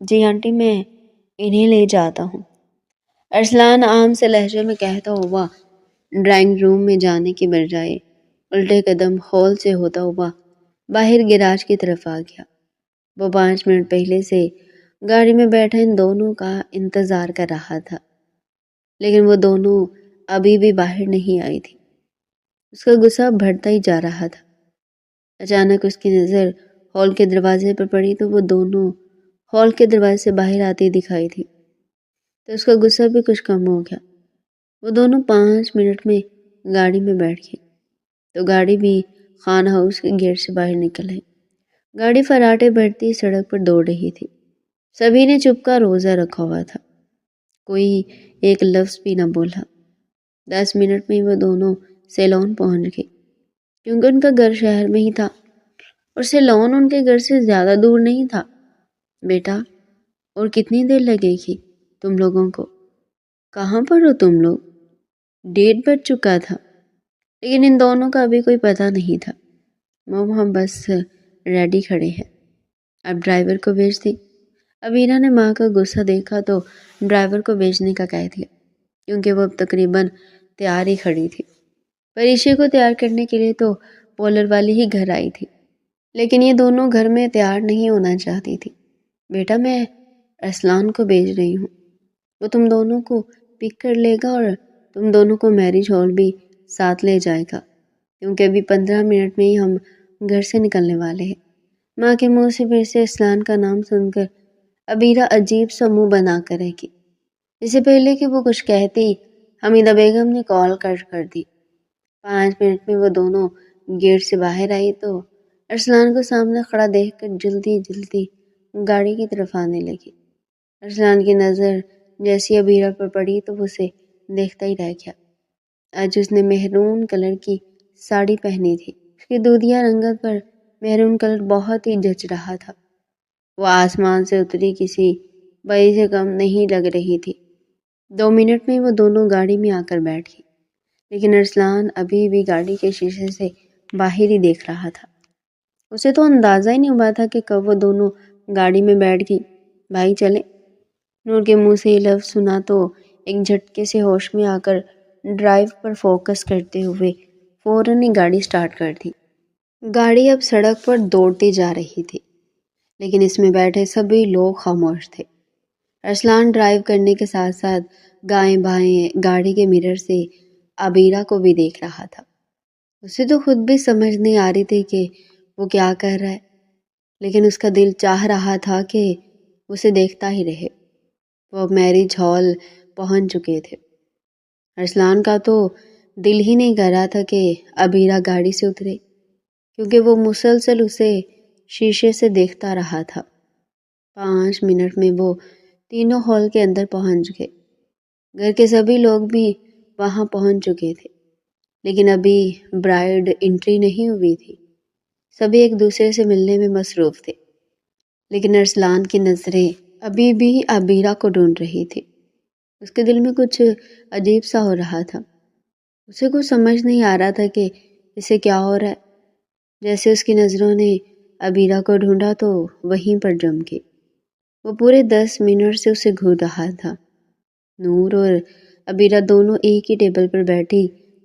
Speaker 1: جی آنٹی، میں انہیں لے جاتا ہوں، ارسلان عام سے لہجے میں کہتا ہوا ڈرائنگ روم میں جانے کی بجائے الٹے قدم ہال سے ہوتا ہوا باہر گیراج کی طرف آ گیا۔ وہ 5 منٹ پہلے سے گاڑی میں بیٹھا ان دونوں کا انتظار کر رہا تھا، لیکن وہ دونوں ابھی بھی باہر نہیں آئی تھی۔ اس کا غصہ بڑھتا ہی جا رہا تھا۔ اچانک اس کی نظر ہال کے دروازے پر پڑی تو وہ دونوں ہال کے دروازے سے باہر آتی دکھائی تھی، تو اس کا غصہ بھی کچھ کم ہو گیا۔ وہ دونوں 5 منٹ میں گاڑی میں بیٹھ گئے تو گاڑی بھی خان ہاؤس کے گیٹ سے باہر نکل آئی۔ گاڑی فراٹے بڑھتی سڑک پر دوڑ رہی تھی۔ سبھی نے چپ کا روزہ رکھا ہوا تھا، کوئی ایک لفظ بھی نہ بولا۔ 10 منٹ میں وہ دونوں سیلون پہنچ گئے، کیونکہ ان کا گھر شہر میں ہی تھا اور سیلون ان کے گھر سے زیادہ دور نہیں تھا۔ بیٹا، اور کتنی دیر لگے گی تم لوگوں کو؟ کہاں پر ہو تم لوگ؟ 1:30 بج چکا تھا، لیکن ان دونوں کا ابھی کوئی پتہ نہیں تھا۔ موم، ہم بس ریڈی کھڑے ہیں، اب ڈرائیور کو بھیج دی۔ عبیرہ نے ماں کا غصہ دیکھا تو ڈرائیور کو بھیجنے کا کہہ دیا، کیونکہ وہ اب تقریباً تیار ہی کھڑی تھی۔ پریشے کو تیار کرنے کے لیے تو پولر والی ہی گھر آئی تھی، لیکن یہ دونوں گھر میں تیار نہیں ہونا چاہتی تھی۔ بیٹا، میں ارسلان کو بھیج رہی ہوں، وہ تم دونوں کو پک کر لے گا اور تم دونوں کو میرج ہال بھی ساتھ لے جائے گا، کیونکہ ابھی 15 منٹ میں ہی ہم گھر سے نکلنے والے ہیں۔ ماں کے منہ سے پھر سے ارسلان کا نام سن کر عبیرہ عجیب سا منہ بنا کر رہ گئی۔ اس سے پہلے کہ وہ کچھ کہتی، حمیدہ بیگم نے کال کٹ کر دی۔ 5 منٹ میں وہ دونوں گیٹ سے باہر آئی تو ارسلان کو سامنے کھڑا دیکھ کر جلدی جلدی گاڑی کی طرف آنے لگی۔ ارسلان کی نظر جیسی عبیرہ پر پڑی تو وہ اسے دیکھتا ہی رہ گیا۔ آج اس نے مہرون کلر کی ساڑی پہنی تھی، اس کی دودھیا رنگت پر مہرون کلر بہت ہی جچ رہا تھا۔ وہ آسمان سے اتری کسی پری سے کم نہیں لگ رہی تھی۔ 2 منٹ میں وہ دونوں گاڑی میں آ کر بیٹھ گئی، لیکن ارسلان ابھی بھی گاڑی کے شیشے سے باہر ہی دیکھ رہا تھا۔ اسے تو اندازہ ہی نہیں ہوا تھا کہ کب وہ دونوں گاڑی میں بیٹھ گئی۔ بھائی چلیں۔ نور کے منہ سے یہ لفظ سنا تو ایک جھٹکے سے ہوش میں آ کر ڈرائیو پر فوکس کرتے ہوئے فوراً ہی گاڑی سٹارٹ کر دی۔ گاڑی اب سڑک پر دوڑتی جا رہی تھی، لیکن اس میں بیٹھے سبھی لوگ خاموش تھے۔ ارسلان ڈرائیو کرنے کے ساتھ ساتھ گائیں بائیں گاڑی کے مرر سے عبیرہ کو بھی دیکھ رہا تھا۔ اسے تو خود بھی سمجھ نہیں آ رہی تھی کہ وہ کیا کر رہا ہے، لیکن اس کا دل چاہ رہا تھا کہ اسے دیکھتا ہی رہے۔ وہ اب میرج ہال پہنچ چکے تھے۔ ارسلان کا تو دل ہی نہیں کر رہا تھا کہ عبیرہ گاڑی سے اترے، کیونکہ وہ مسلسل اسے شیشے سے دیکھتا رہا تھا۔ 5 منٹ میں وہ تینوں ہال کے اندر پہنچ گئے۔ گھر کے سبھی لوگ بھی وہاں پہنچ چکے تھے، لیکن ابھی برائڈ انٹری نہیں ہوئی تھی۔ سبھی ایک دوسرے سے ملنے میں مصروف تھے، لیکن ارسلان کی نظریں ابھی بھی عبیرہ کو ڈھونڈ رہی تھی۔ اس کے دل میں کچھ عجیب سا ہو رہا تھا۔ اسے کچھ سمجھ نہیں آ رہا تھا کہ اسے کیا ہو رہا ہے۔ جیسے اس کی نظروں نے عبیرہ کو ڈھونڈا تو وہیں پر جم گئی۔ وہ پورے 10 منٹ سے اسے گھور رہا تھا۔ نور اور عبیرہ دونوں ایک ہی ٹیبل پر بیٹھی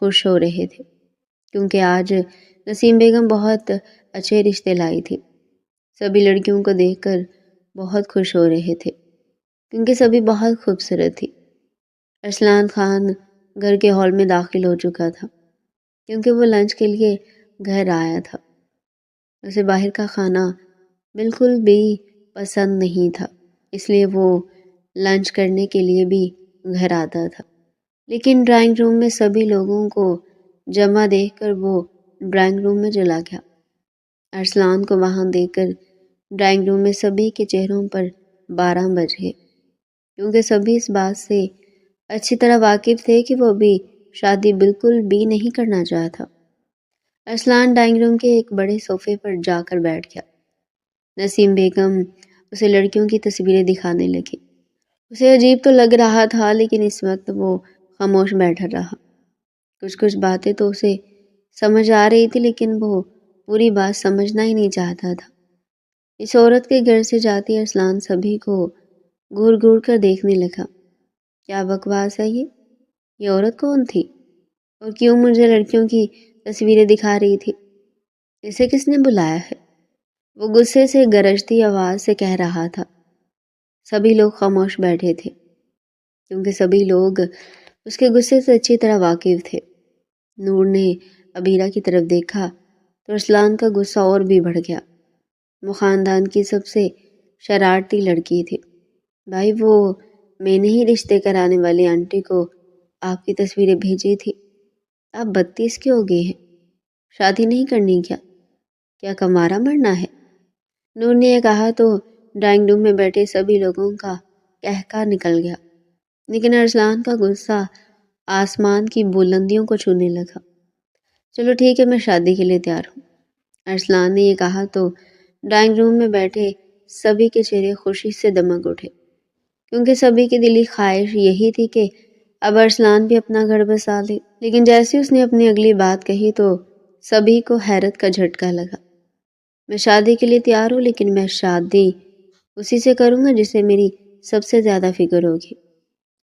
Speaker 1: خوش ہو رہے تھے، کیونکہ آج نسیم بیگم بہت اچھے رشتے لائی تھی۔ سبھی لڑکیوں کو دیکھ کر بہت خوش ہو رہے تھے، کیونکہ سبھی بہت خوبصورت تھی۔ ارسلان خان گھر کے ہال میں داخل ہو چکا تھا، کیونکہ وہ لنچ کے لیے گھر آیا تھا۔ اسے باہر کا کھانا بالکل بھی پسند نہیں تھا، اس لیے وہ لنچ کرنے کے لیے بھی گھر آتا تھا۔ لیکن ڈرائنگ روم میں سبھی لوگوں کو جمع دیکھ کر وہ ڈرائنگ روم میں چلا گیا۔ ارسلان کو وہاں دیکھ کر ڈرائنگ روم میں سبھی کے چہروں پر 12 بج گئے، کیونکہ سبھی اس بات سے اچھی طرح واقف تھے کہ وہ ابھی شادی بالکل بھی نہیں کرنا چاہتا۔ ارسلان ڈرائنگ روم کے ایک بڑے صوفے پر جا کر بیٹھ گیا۔ نسیم بیگم اسے لڑکیوں کی تصویریں دکھانے لگی۔ اسے عجیب تو لگ رہا تھا، لیکن اس وقت وہ خاموش بیٹھا رہا۔ کچھ باتیں تو اسے سمجھ آ رہی تھی، لیکن وہ پوری بات سمجھنا ہی نہیں چاہتا تھا۔ اس عورت کے گھر سے جاتی ارسلان سبھی کو گور گور کر دیکھنے لگا۔ کیا بکواس ہے یہ عورت کون تھی اور کیوں مجھے لڑکیوں کی تصویریں دکھا رہی تھی؟ اسے کس نے بلایا ہے؟ وہ غصے سے گرجتی آواز سے کہہ رہا تھا۔ سبھی لوگ خاموش بیٹھے تھے، کیونکہ سبھی لوگ اس کے غصے سے اچھی طرح واقف تھے۔ نور نے عبیرہ کی طرف دیکھا تو ارسلان کا غصہ اور بھی بڑھ گیا۔ وہ خاندان کی سب سے شرارتی لڑکی تھی۔ بھائی، وہ میں نے ہی رشتے کرانے والی آنٹی کو آپ کی تصویریں بھیجی تھی۔ آپ 32 کے ہو گئے ہیں، شادی نہیں کرنی کیا کمارا مرنا ہے؟ نور نے یہ کہا تو ڈرائنگ روم میں بیٹھے سبھی لوگوں کا قہقہ نکل گیا، لیکن ارسلان کا غصہ آسمان کی بلندیوں کو چھونے لگا۔ چلو ٹھیک ہے، میں شادی کے لیے تیار ہوں، ارسلان نے یہ کہا تو ڈرائنگ روم میں بیٹھے سبھی کے چہرے خوشی سے دمک اٹھے، کیونکہ سبھی کی دلی خواہش یہی تھی کہ اب ارسلان بھی اپنا گھر بسا لے۔ لیکن جیسے اس نے اپنی اگلی بات کہی تو سبھی کو حیرت کا جھٹکا لگا۔ میں شادی کے لیے تیار ہوں، لیکن میں شادی اسی سے کروں گا جسے میری سب سے زیادہ فکر ہوگی۔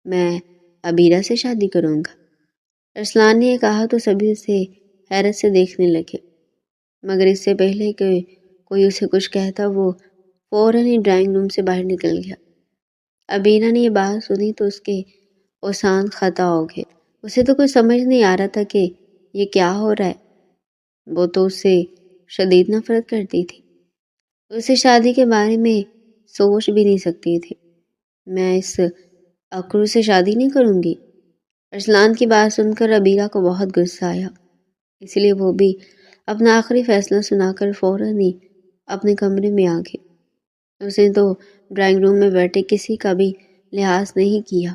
Speaker 1: میں عبیرہ سے شادی کروں گا، ارسلان نے یہ کہا تو سبھی اسے حیرت سے دیکھنے لگے، مگر اس سے پہلے کہ کوئی اسے کچھ کہتا وہ فوراً ہی ڈرائنگ روم سے باہر نکل گیا۔ عبیرہ نے یہ بات سنی تو اس کے اوسان خطا ہو گئے۔ اسے تو کچھ سمجھ نہیں آ رہا تھا کہ یہ کیا ہو رہا ہے۔ وہ تو اس سے شدید نفرت کرتی تھی، اسے شادی کے بارے میں سوچ بھی نہیں سکتی تھی۔ میں اس اکرو سے شادی نہیں کروں گی۔ ارسلان کی بات سن کر عبیرہ کو بہت غصہ آیا، اس لیے وہ بھی اپنا آخری فیصلہ سنا کر فوراً ہی اپنے کمرے میں آ گئی۔ اس نے تو ڈرائنگ روم میں بیٹھے کسی کا بھی لحاظ نہیں کیا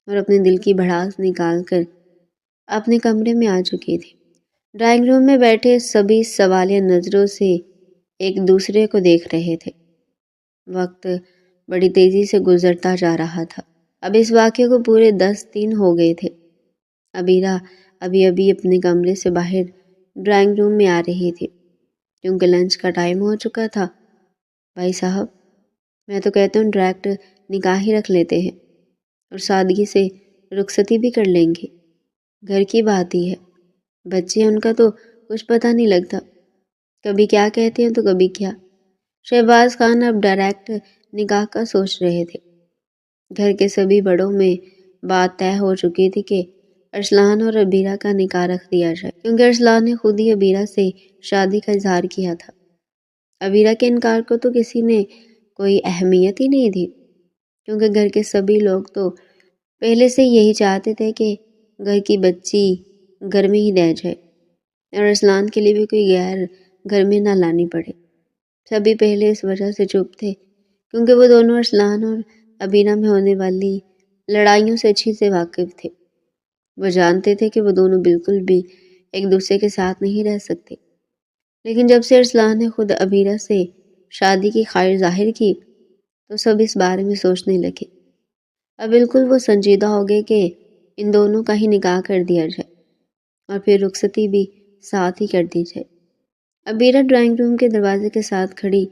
Speaker 1: اور اپنے دل کی بھڑاس نکال کر اپنے کمرے میں آ چکی تھی۔ ڈرائنگ روم میں بیٹھے سبھی سوالیہ نظروں سے ایک دوسرے کو دیکھ رہے تھے۔ وقت بڑی تیزی سے گزرتا جا رہا تھا۔ اب اس واقعے کو پورے 10 دن ہو گئے تھے۔ عبیرہ ابھی اپنے کمرے سے باہر ڈرائنگ روم میں آ رہی تھی، کیونکہ لنچ کا ٹائم ہو چکا تھا۔ بھائی صاحب، میں تو کہتا ہوں ڈائریکٹ نکاح ہی رکھ لیتے ہیں اور سادگی سے رخصتی بھی کر لیں گے۔ گھر کی بات ہی ہے، بچے ہیں، ان کا تو کچھ پتہ نہیں لگتا، کبھی کیا کہتے ہیں تو کبھی کیا۔ شہباز خان اب ڈائریکٹ نکاح کا سوچ رہے تھے۔ گھر کے سبھی بڑوں میں بات طے ہو چکی تھی کہ ارسلان اور عبیرہ کا نکاح رکھ دیا جائے، کیونکہ ارسلان نے خود ہی عبیرہ سے شادی کا اظہار کیا تھا۔ عبیرہ کے انکار کو تو کسی نے کوئی اہمیت ہی نہیں دی، کیونکہ گھر کے سبھی لوگ تو پہلے سے یہی چاہتے تھے کہ گھر کی بچی گھر میں ہی رہ جائے اور ارسلان کے لیے بھی کوئی غیر گھر میں نہ لانی پڑے۔ سبھی پہلے اس وجہ سے چپ تھے کیونکہ وہ دونوں ارسلان اور عبیرہ میں ہونے والی لڑائیوں سے اچھی سے واقف تھے۔ وہ جانتے تھے کہ وہ دونوں بالکل بھی ایک دوسرے کے ساتھ نہیں رہ سکتے، لیکن جب سے ارسلان نے خود عبیرہ سے شادی کی خواہش ظاہر کی تو سب اس بارے میں سوچنے لگے۔ اب بالکل وہ سنجیدہ ہو گئے کہ ان دونوں کا ہی نکاح کر دیا جائے اور پھر رخصتی بھی ساتھ ہی کر دی جائے۔ عبیرہ ڈرائنگ روم کے دروازے کے ساتھ کھڑی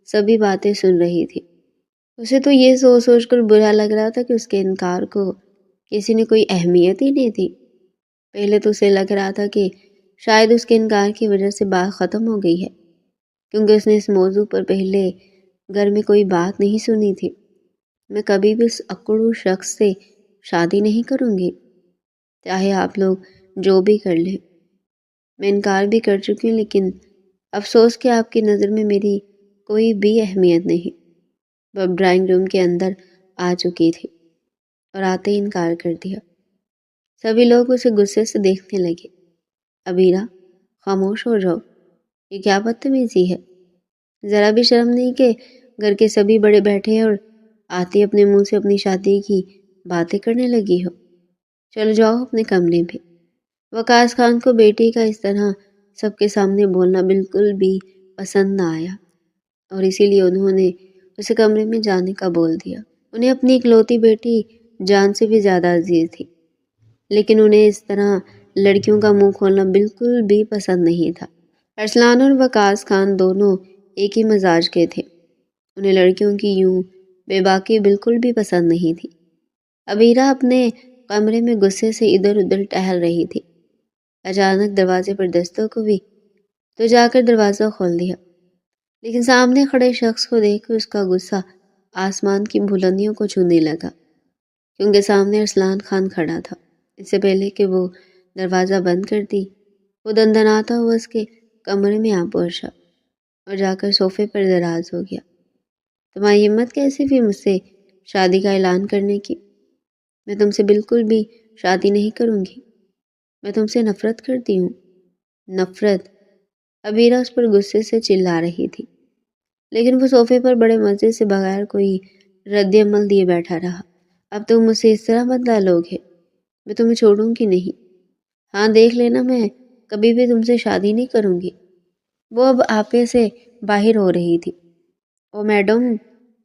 Speaker 1: سبھی باتیں سن رہی تھی۔ اسے تو یہ سوچ کر برا لگ رہا تھا کہ اس کے انکار کو کسی نے کوئی اہمیت ہی نہیں دی۔ پہلے تو اسے لگ رہا تھا کہ شاید اس کے انکار کی وجہ سے بات ختم ہو گئی ہے، کیونکہ اس نے اس موضوع پر پہلے گھر میں کوئی بات نہیں سنی تھی۔ میں کبھی بھی اس اکڑو شخص سے شادی نہیں کروں گی، چاہے آپ لوگ جو بھی کر لیں۔ میں انکار بھی کر چکی ہوں، لیکن افسوس کہ آپ کی نظر میں میری کوئی بھی اہمیت نہیں۔ وہ اب ڈرائنگ روم کے اندر آ چکی تھی اور آتے ہی انکار کر دیا۔ سبھی لوگ اسے غصے سے دیکھنے لگے۔ ابیرہ، خاموش ہو جاؤ، یہ کیا بدتمیزی ہے؟ ذرا بھی شرم نہیں کہ گھر کے سبھی بڑے بیٹھے ہیں اور آتی اپنے منہ سے اپنی شادی کی باتیں کرنے لگی ہو؟ چل جاؤ اپنے کمرے میں۔ وقاص خان کو بیٹی کا اس طرح سب کے سامنے بولنا بالکل بھی پسند نہ آیا، اور اسی لیے انہوں نے اسے کمرے میں جانے کا بول دیا۔ انہیں اپنی اکلوتی بیٹی جان سے بھی زیادہ عزیز تھی، لیکن انہیں اس طرح لڑکیوں کا منہ کھولنا بالکل بھی پسند نہیں تھا۔ ارسلان اور وقاص خان دونوں ایک ہی مزاج کے تھے۔ انہیں لڑکیوں کی یوں بے باکی بالکل بھی پسند نہیں تھی۔ ابیرہ اپنے کمرے میں غصے سے ادھر ادھر ٹہل رہی تھی۔ اچانک دروازے پر دستک ہوئی تو جا کر دروازہ کھول دیا، لیکن سامنے کھڑے شخص کو دیکھ کر اس کا غصہ آسمان کی بلندیوں کو چھونے لگا، کیونکہ سامنے ارسلان خان کھڑا تھا۔ اس سے پہلے کہ وہ دروازہ بند کر دی، وہ دندناتا ہوا اس کے کمرے میں آ پہنچا اور جا کر صوفے پر دراز ہو گیا۔ تمہاری ہمت کیسی ہوئی مجھ سے شادی کا اعلان کرنے کی؟ میں تم سے بالکل بھی شادی نہیں کروں گی، میں تم سے نفرت کرتی ہوں۔ نفرت؟ ابیرہ اس پر غصے سے چلا رہی تھی، لیکن وہ صوفے پر بڑے مزے سے بغیر کوئی رد عمل دیے بیٹھا رہا۔ اب تم مجھ سے اس طرح بدلہ لوگے؟ میں تمہیں چھوڑوں گی نہیں۔ ہاں دیکھ لینا، میں کبھی بھی تم سے شادی نہیں کروں گی۔ وہ اب آپے سے باہر ہو رہی تھی۔ او میڈم،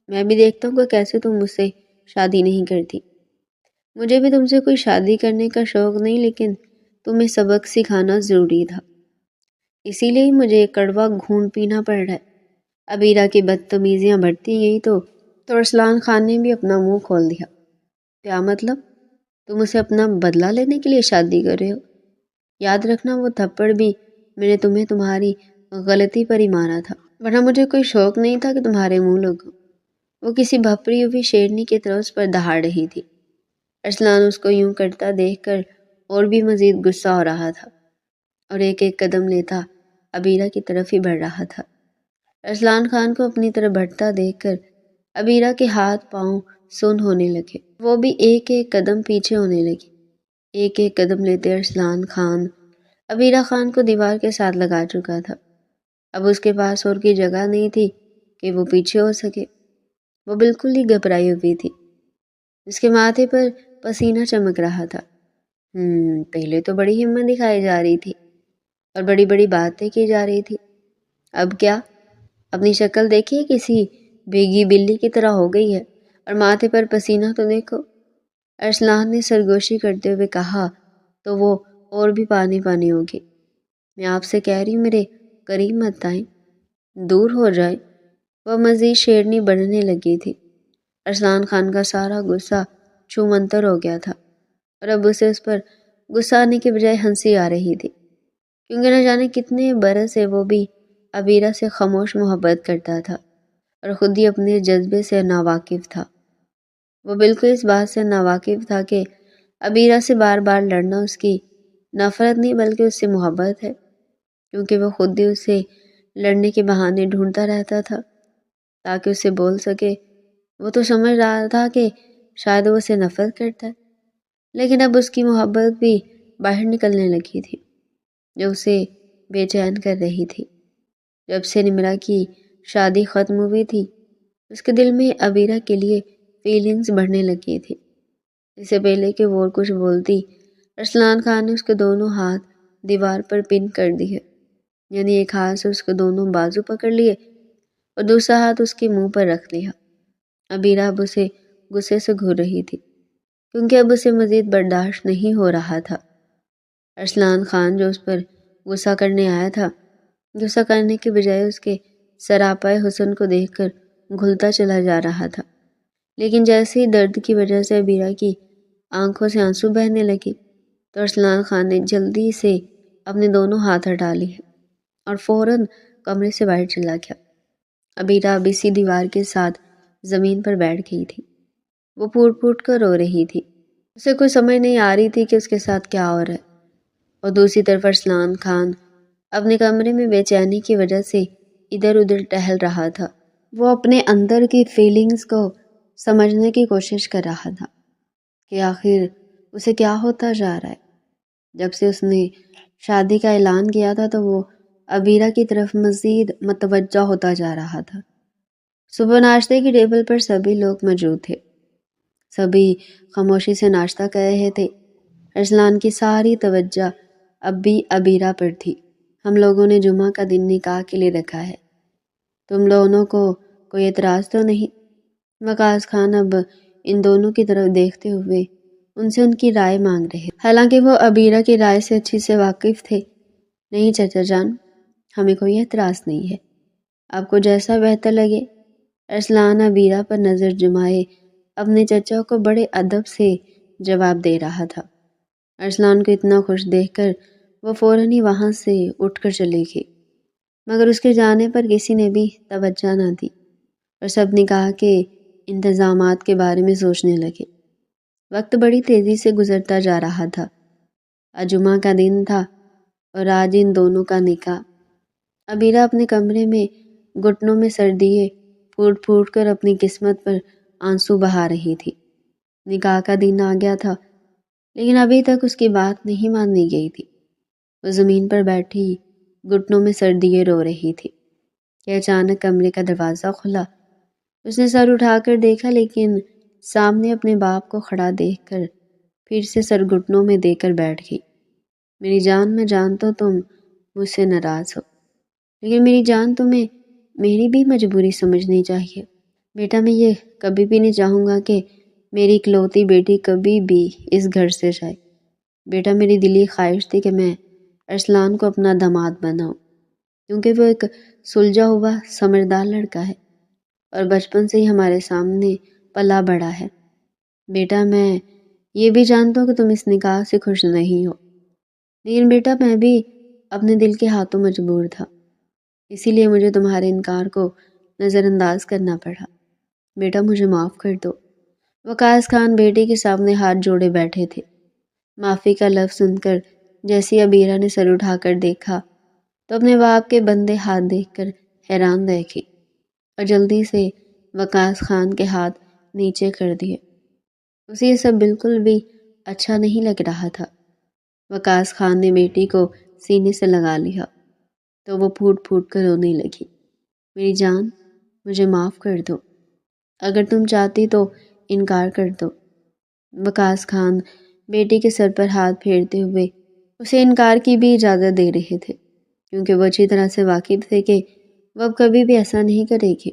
Speaker 1: میں بھی دیکھتا ہوں کہ کیسے تم مجھ سے شادی نہیں کرتی۔ مجھے بھی تم سے کوئی شادی کرنے کا شوق نہیں، لیکن تمہیں سبق سکھانا ضروری تھا، اسی لیے مجھے کڑوا گھون پینا پڑ رہا ہے۔ ابیرہ کی بدتمیزیاں بڑھتی گئی تو ارسلان خان نے بھی اپنا منہ کھول دیا۔ کیا مطلب؟ تم اسے اپنا بدلہ لینے کے لیے شادی کر رہے ہو؟ یاد رکھنا، وہ تھپڑ بھی میں نے تمہیں تمہاری غلطی پر ہی مارا تھا، ورنہ مجھے کوئی شوق نہیں تھا کہ تمہارے منہ لگوں۔ وہ کسی بھپری ہوئی شیرنی کی طرح اس پر دہاڑ رہی تھی۔ ارسلان اس کو یوں کرتا دیکھ کر اور بھی مزید غصہ ہو رہا تھا اور ایک ایک قدم لیتا ابیرہ کی طرف ہی بڑھ رہا تھا۔ ارسلان خان کو اپنی طرف بڑھتا دیکھ کر ابیرہ کے ہاتھ پاؤں سن ہونے لگے، وہ بھی ایک ایک قدم پیچھے ہونے لگی۔ ایک ایک قدم لیتے ارسلان خان ابیرہ خان کو دیوار کے ساتھ لگا چکا تھا۔ اب اس کے پاس اور کی جگہ نہیں تھی کہ وہ پیچھے ہو سکے۔ وہ بالکل ہی گھبرائی ہوئی تھی، اس کے ماتھے پر پسینہ چمک رہا تھا۔ پہلے تو بڑی ہمت دکھائی جا رہی تھی اور بڑی بڑی باتیں کی جا رہی تھی، اب کیا؟ اپنی شکل دیکھیے، کسی بھیگی بلی کی طرح ہو گئی ہے، اور ماتھے پر پسینہ تو دیکھو۔ ارسلان نے سرگوشی کرتے ہوئے کہا تو وہ اور بھی پانی پانی ہوگی۔ میں آپ سے کہہ رہی ہوں، میرے قریب مت آئیں، دور ہو جائیں۔ وہ مزید شیرنی بڑھنے لگی تھی۔ ارسلان خان کا سارا غصہ چھو منتر ہو گیا تھا، اور اب اسے اس پر غصہ آنے کے بجائے ہنسی آ رہی تھی، کیونکہ نہ جانے کتنے برس سے وہ بھی ابیرہ سے خاموش محبت کرتا تھا اور خود ہی اپنے جذبے سے ناواقف تھا۔ وہ بالکل اس بات سے ناواقف تھا کہ ابیرہ سے بار بار لڑنا اس کی نفرت نہیں بلکہ اس سے محبت ہے، کیونکہ وہ خود ہی اسے لڑنے کے بہانے ڈھونڈتا رہتا تھا تاکہ اسے بول سکے۔ وہ تو سمجھ رہا تھا کہ شاید وہ اسے نفرت کرتا ہے، لیکن اب اس کی محبت بھی باہر نکلنے لگی تھی، جو اسے بے چین کر رہی تھی۔ جب سے نمرہ کی شادی ختم ہوئی تھی، اس کے دل میں ابیرہ کے لیے فیلنگز بڑھنے لگی تھی۔ اس سے پہلے کہ وہ اور کچھ بولتی، ارسلان خان نے اس کے دونوں ہاتھ دیوار پر پن کر دیے، یعنی ایک ہاتھ سے اس کے دونوں بازو پکڑ لیے اور دوسرا ہاتھ اس کے منہ پر رکھ لیا۔ ابیرہ اب اسے غصے سے گھور رہی تھی، کیونکہ اب اسے مزید برداشت نہیں ہو رہا تھا۔ ارسلان خان جو اس پر غصہ کرنے آیا تھا، غصہ کرنے کے بجائے اس کے سراپائے حسن کو دیکھ کر گھلتا چلا جا رہا تھا، لیکن جیسے ہی درد کی وجہ سے ابیرہ کی آنکھوں سے آنسو بہنے لگے، تو ارسلان خان نے جلدی سے اپنے دونوں ہاتھ ہٹا لیے اور فوراً کمرے سے باہر چلا گیا۔ ابیرہ ابھی سی دیوار کے ساتھ زمین پر بیٹھ گئی تھی۔ وہ پھوٹ پھوٹ کر رو رہی تھی۔ اسے کوئی سمجھ نہیں آ رہی تھی کہ اس کے ساتھ کیا ہو رہا ہے، اور دوسری طرف ارسلان خان اپنے کمرے میں بے چینی کی وجہ سے ادھر ادھر ٹہل رہا تھا۔ وہ اپنے اندر کی فیلنگز کو سمجھنے کی کوشش کر رہا تھا کہ آخر اسے کیا ہوتا جا رہا ہے۔ جب سے اس نے شادی کا اعلان کیا تھا تو وہ ابیرہ کی طرف مزید متوجہ ہوتا جا رہا تھا۔ صبح ناشتے کی ٹیبل پر سبھی لوگ موجود تھے۔ سبھی خاموشی سے ناشتہ کر رہے تھے۔ ارسلان کی ساری توجہ اب بھی ابیرہ پر تھی۔ ہم لوگوں نے جمعہ کا دن نکاح کے لیے رکھا ہے، تم دونوں کو کوئی اعتراض تو نہیں؟ وقاص خان اب ان دونوں کی طرف دیکھتے ہوئے ان سے ان کی رائے مانگ رہے، حالانکہ وہ ابیرہ کی رائے سے اچھی سے واقف تھے۔ نہیں چچا جان، ہمیں کوئی اعتراض نہیں ہے، آپ کو جیسا بہتر لگے۔ ارسلان ابیرہ پر نظر جمائے اپنے چچا کو بڑے ادب سے جواب دے رہا تھا۔ ارسلان کو اتنا خوش دیکھ کر وہ فوراً ہی وہاں سے اٹھ کر چلے گئی، مگر اس کے جانے پر کسی نے بھی توجہ نہ دی اور سب نکاح کے انتظامات کے بارے میں سوچنے لگے۔ وقت بڑی تیزی سے گزرتا جا رہا تھا۔ آج جمعہ کا دن تھا اور آج ان دونوں کا نکاح۔ ابیرہ اپنے کمرے میں گھٹنوں میں سر دیے پھوٹ پھوٹ کر اپنی قسمت پر آنسو بہا رہی تھی۔ نکاح کا دن آ گیا تھا، لیکن ابھی تک اس کی بات نہیں مانی گئی تھی۔ وہ زمین پر بیٹھی گھٹنوں میں سر دیے رو رہی تھی کہ اچانک کمرے کا دروازہ کھلا۔ اس نے سر اٹھا کر دیکھا، لیکن سامنے اپنے باپ کو کھڑا دیکھ کر پھر سے سر گھٹنوں میں دے کر بیٹھ گئی۔ میری جان، میں جانتا ہوں تم مجھ سے ناراض ہو، لیکن میری جان، تمہیں میری بھی مجبوری سمجھنی چاہیے۔ بیٹا، میں یہ کبھی بھی نہیں چاہوں گا کہ میری اکلوتی بیٹی کبھی بھی اس گھر سے جائے۔ بیٹا، میری دلی خواہش تھی کہ میں ارسلان کو اپنا داماد بناؤں، کیونکہ وہ ایک سلجھا ہوا سمجھدار لڑکا ہے اور بچپن سے ہی ہمارے سامنے پلا بڑا ہے۔ بیٹا، میں یہ بھی جانتا ہوں کہ تم اس نکاح سے خوش نہیں ہو، لیکن بیٹا میں بھی اپنے دل کے ہاتھوں مجبور تھا، اسی لیے مجھے تمہارے انکار کو نظر انداز کرنا پڑا۔ بیٹا مجھے معاف کر دو۔ وقاص خان بیٹے کے سامنے ہاتھ جوڑے بیٹھے تھے۔ معافی کا لفظ سن کر جیسی ابیرہ نے سر اٹھا کر دیکھا تو اپنے باپ کے بندے ہاتھ دیکھ کر حیران رہ گئی اور جلدی سے وقاص خان کے ہاتھ نیچے کر دیے۔ اسے یہ سب بالکل بھی اچھا نہیں لگ رہا تھا۔ وقاص خان نے بیٹی کو سینے سے لگا لیا تو وہ پھوٹ پھوٹ کر رونے لگی۔ میری جان، مجھے معاف کر دو، اگر تم چاہتی تو انکار کر دو۔ وقاص خان بیٹی کے سر پر ہاتھ پھیرتے ہوئے اسے انکار کی بھی اجازت دے رہے تھے، کیونکہ وہ اچھی طرح سے واقف تھے کہ وہ اب کبھی بھی ایسا نہیں کرے گی۔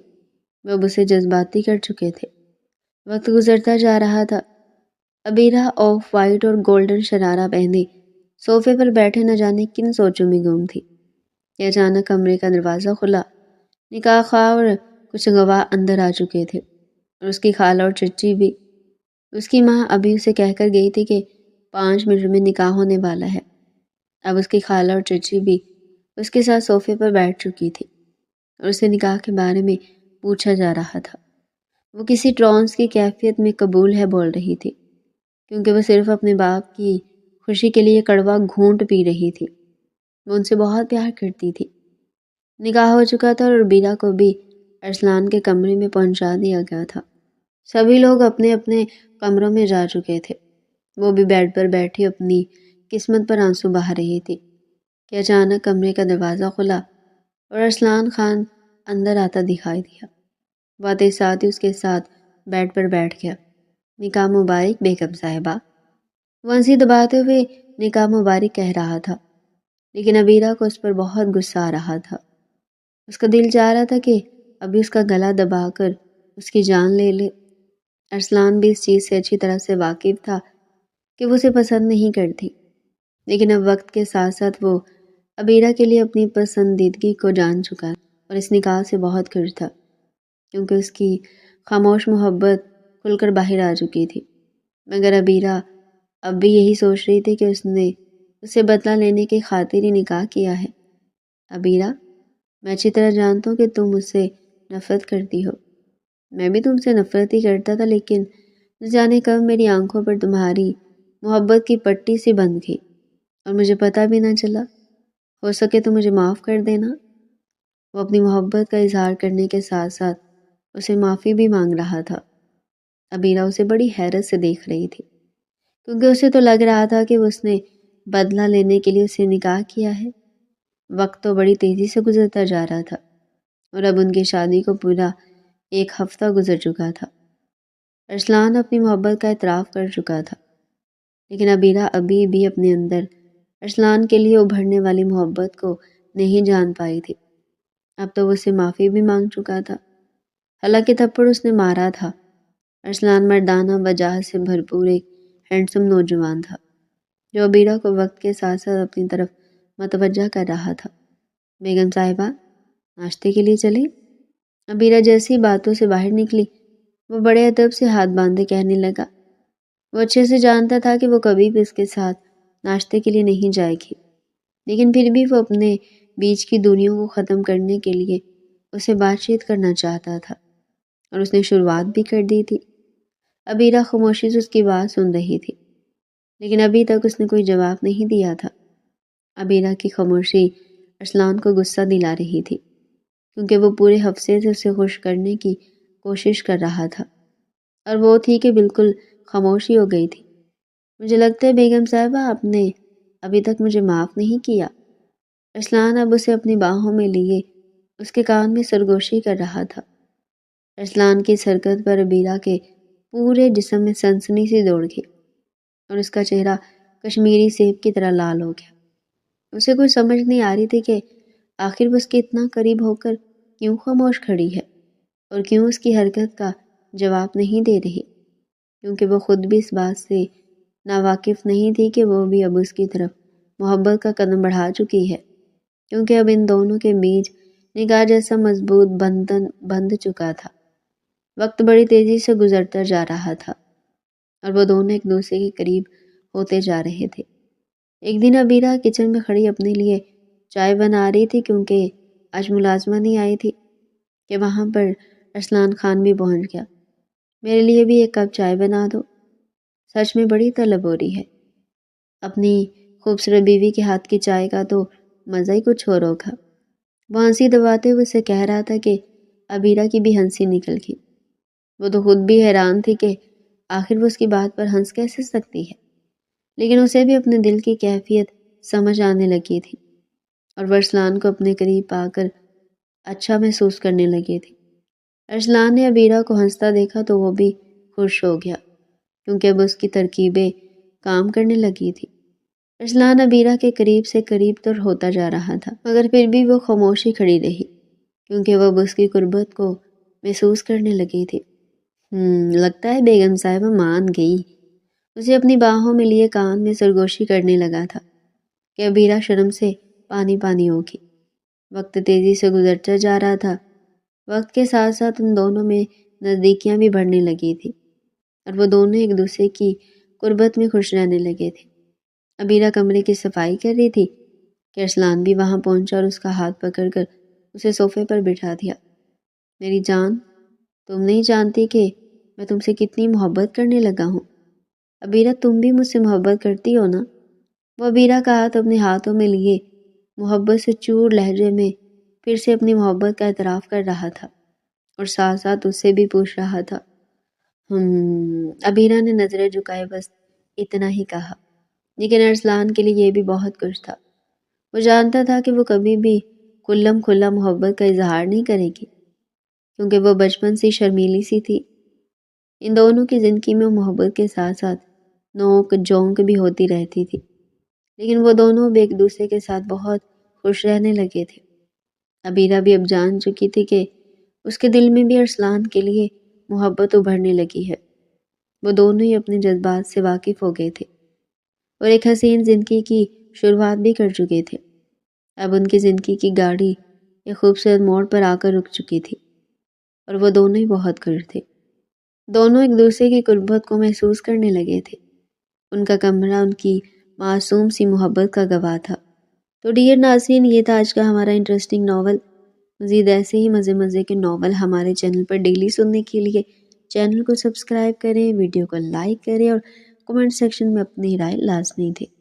Speaker 1: وہ اب اسے جذباتی کر چکے تھے۔ وقت گزرتا جا رہا تھا۔ ابیرہ آف وائٹ اور گولڈن شرارہ پہنے صوفے پر بیٹھے نہ جانے کن سوچوں میں گم تھی کہ اچانک کمرے کا دروازہ کھلا۔ نکاح خواہ اور کچھ گواہ اندر آ چکے تھے اور اس کی خالہ اور چچی بھی۔ اس کی ماں ابھی اسے کہہ کر گئی تھی کہ 5 منٹ میں نکاح ہونے والا ہے۔ اب اس کی خالہ اور چچی بھی اس کے ساتھ صوفے پر بیٹھ چکی تھی اور اسے نکاح کے بارے میں پوچھا جا رہا تھا۔ وہ کسی ٹرانس کی کیفیت میں قبول ہے بول رہی تھی، کیونکہ وہ صرف اپنے باپ کی خوشی کے لیے کڑوا گھونٹ پی رہی تھی۔ وہ ان سے بہت پیار کرتی تھی۔ نکاح ہو چکا تھا اور ابیرہ کو بھی ارسلان کے کمرے میں پہنچا دیا گیا تھا۔ سبھی لوگ اپنے اپنے کمروں میں جا چکے تھے۔ وہ بھی بیڈ پر بیٹھی اپنی قسمت پر آنسو بہا رہی تھی کہ اچانک کمرے کا دروازہ کھلا اور ارسلان خان اندر آتا دکھائی دیا۔ وہ آتے ساتھ ہی اس کے ساتھ بیڈ پر بیٹھ گیا۔ نکاح مبارک بیگم صاحبہ۔ وہ ہنسی دباتے ہوئے نکاح مبارک کہہ رہا تھا، لیکن ابیرہ کو اس پر بہت غصہ آ رہا تھا۔ اس کا دل چاہ رہا تھا کہ ابھی اس کا گلا دبا کر اس کی جان لے لے۔ ارسلان بھی اس چیز سے اچھی طرح سے واقف تھا کہ وہ اسے پسند نہیں کرتی، لیکن اب وقت کے ساتھ ساتھ وہ ابیرہ کے لیے اپنی پسندیدگی کو جان چکا اور اس نکاح سے بہت خوش تھا، کیونکہ اس کی خاموش محبت کھل کر باہر آ چکی تھی۔ مگر ابیرہ اب بھی یہی سوچ رہی تھی کہ اس نے اسے بدلہ لینے کی خاطر ہی نکاح کیا ہے۔ عبیرہ، میں اچھی طرح جانتا ہوں کہ تم مجھ سے نفرت کرتی ہو۔ میں بھی تم سے نفرت ہی کرتا تھا، لیکن نہ جانے کب میری آنکھوں پر تمہاری محبت کی پٹی سی بندھ گئی اور مجھے پتہ بھی نہ چلا۔ ہو سکے تو مجھے معاف کر دینا۔ وہ اپنی محبت کا اظہار کرنے کے ساتھ ساتھ اسے معافی بھی مانگ رہا تھا۔ عبیرہ اسے بڑی حیرت سے دیکھ رہی تھی، کیونکہ اسے تو لگ رہا تھا کہ اس نے بدلہ لینے کے لیے اسے نکاح کیا ہے۔ وقت تو بڑی تیزی سے گزرتا جا رہا تھا اور اب ان کی شادی کو پورا 1 ہفتہ گزر چکا تھا۔ ارسلان اپنی محبت کا اعتراف کر چکا تھا، لیکن عبیرہ ابھی بھی اپنے اندر ارسلان کے لیے ابھرنے والی محبت کو نہیں جان پائی تھی۔ اب تو وہ اسے معافی بھی مانگ چکا تھا۔ حالانکہ تھپڑ اس نے مارا تھا، ارسلان مردانہ وجاہت سے بھرپور ایک ہینڈسم نوجوان تھا، جو عبیرہ کو وقت کے ساتھ ساتھ اپنی طرف متوجہ کر رہا تھا۔ بیگم صاحبہ، ناشتے کے لیے چلیں؟ عبیرہ جیسی باتوں سے باہر نکلی، وہ بڑے ادب سے ہاتھ باندھے کہنے لگا۔ وہ اچھے سے جانتا تھا کہ وہ کبھی بھی اس کے ساتھ ناشتے کے لیے نہیں جائے گی، لیکن پھر بھی وہ اپنے بیچ کی دوریوں کو ختم کرنے کے لیے اسے بات چیت کرنا چاہتا تھا، اور اس نے شروعات بھی کر دی تھی۔ عبیرہ خاموشی سے اس کی بات سن رہی تھی، لیکن ابھی تک اس نے کوئی جواب نہیں دیا تھا۔ عبیرہ کی خاموشی ارسلان کو غصہ دلا رہی تھی، کیونکہ وہ پورے ہفتے سے اسے خوش کرنے کی کوشش کر رہا تھا، اور وہ تھی کہ بالکل خاموشی ہو گئی تھی۔ مجھے لگتا ہے بیگم صاحبہ آپ نے ابھی تک مجھے معاف نہیں کیا۔ ارسلان اب اسے اپنی باہوں میں لیے اس کے کان میں سرگوشی کر رہا تھا۔ ارسلان کی اس حرکت پر عبیرہ کے پورے جسم میں سنسنی سی دوڑ گئی اور اس کا چہرہ کشمیری سیب کی طرح لال ہو گیا۔ اسے کوئی سمجھ نہیں آ رہی تھی کہ آخر وہ اس کے اتنا قریب ہو کر کیوں خاموش کھڑی ہے اور کیوں اس کی حرکت کا جواب نہیں دے رہی، کیونکہ وہ خود بھی اس بات سے ناواقف نہیں تھی کہ وہ بھی اب اس کی طرف محبت کا قدم بڑھا چکی ہے، کیونکہ اب ان دونوں کے بیچ نگاہ جیسا مضبوط بندھن بندھ چکا تھا۔ وقت بڑی تیزی سے گزرتا جا رہا تھا اور وہ دونوں ایک دوسرے کے قریب ہوتے جا رہے تھے۔ ایک دن عبیرہ کچن میں کھڑی اپنے لیے چائے بنا رہی تھی، کیونکہ آج ملازمہ نہیں آئی تھی، کہ وہاں پر ارسلان خان بھی پہنچ گیا۔ میرے لیے بھی 1 کپ چائے بنا دو، سچ میں بڑی طلب ہو رہی ہے۔ اپنی خوبصورت بیوی کے ہاتھ کی چائے کا تو مزہ ہی کچھ اور ہوگا۔ وہ ہنسی دباتے ہوئے اسے کہہ رہا تھا کہ عبیرہ کی بھی ہنسی نکل گئی۔ وہ تو خود بھی حیران تھی کہ آخر وہ اس کی بات پر ہنس کیسے سکتی ہے، لیکن اسے بھی اپنے دل کی کیفیت سمجھ آنے لگی تھی اور وہ ارسلان کو اپنے قریب پا کر اچھا محسوس کرنے لگی تھی۔ ارسلان نے عبیرہ کو ہنستا دیکھا تو وہ بھی خوش ہو گیا، کیونکہ اب اس کی ترکیبیں کام کرنے لگی تھی۔ ارسلان عبیرہ کے قریب سے قریب تر ہوتا جا رہا تھا، مگر پھر بھی وہ خاموشی کھڑی رہی، کیونکہ وہ اب اس کی قربت کو محسوس کرنے لگی تھی۔ لگتا ہے بیگم صاحبہ مان گئی۔ اسے اپنی باہوں میں لیے کان میں سرگوشی کرنے لگا تھا کہ عبیرہ شرم سے پانی پانی ہو گئی۔ وقت تیزی سے گزرتا جا رہا تھا۔ وقت کے ساتھ ساتھ ان دونوں میں نزدیکیاں بھی بڑھنے لگی تھی اور وہ دونوں ایک دوسرے کی قربت میں خوش رہنے لگے تھے۔ عبیرہ کمرے کی صفائی کر رہی تھی کہ ارسلان بھی وہاں پہنچا اور اس کا ہاتھ پکڑ کر اسے صوفے پر بٹھا دیا۔ میری جان، تم نہیں جانتی کہ میں تم سے کتنی محبت کرنے لگا ہوں۔ عبیرہ، تم بھی مجھ سے محبت کرتی ہو نا؟ وہ عبیرہ کا ہاتھ اپنے ہاتھوں میں لیے محبت سے چور لہجے میں پھر سے اپنی محبت کا اعتراف کر رہا تھا اور ساتھ ساتھ اس سے بھی پوچھ رہا تھا۔ عبیرہ نے نظریں جھکائے بس اتنا ہی کہا، لیکن ارسلان کے لیے یہ بھی بہت کچھ تھا۔ وہ جانتا تھا کہ وہ کبھی بھی کھلم کھلا محبت کا اظہار نہیں کرے گی، کیونکہ وہ بچپن سے شرمیلی سی تھی۔ ان دونوں کی زندگی میں محبت کے ساتھ ساتھ نوک جھونک بھی ہوتی رہتی تھی، لیکن وہ دونوں بھی ایک دوسرے کے ساتھ بہت خوش رہنے لگے تھے۔ عبیرہ بھی اب جان چکی تھی کہ اس کے دل میں بھی ارسلان کے لیے محبت ابھرنے لگی ہے۔ وہ دونوں ہی اپنے جذبات سے واقف ہو گئے تھے اور ایک حسین زندگی کی شروعات بھی کر چکے تھے۔ اب ان کی زندگی کی گاڑی ایک خوبصورت موڑ پر آ کر رک چکی تھی اور وہ دونوں ہی بہت خوش تھے۔ دونوں ایک دوسرے کی قربت کو محسوس کرنے لگے تھے۔ ان کا کمرہ ان کی معصوم سی محبت کا گواہ تھا۔ تو ڈیئر ناظرین، یہ تھا آج کا ہمارا انٹرسٹنگ ناول۔ مزید ایسے ہی مزے مزے کے ناول ہمارے چینل پر ڈیلی سننے کے لیے چینل کو سبسکرائب کریں، ویڈیو کو لائک کریں اور کمنٹ سیکشن میں اپنی رائے لازمی دیں۔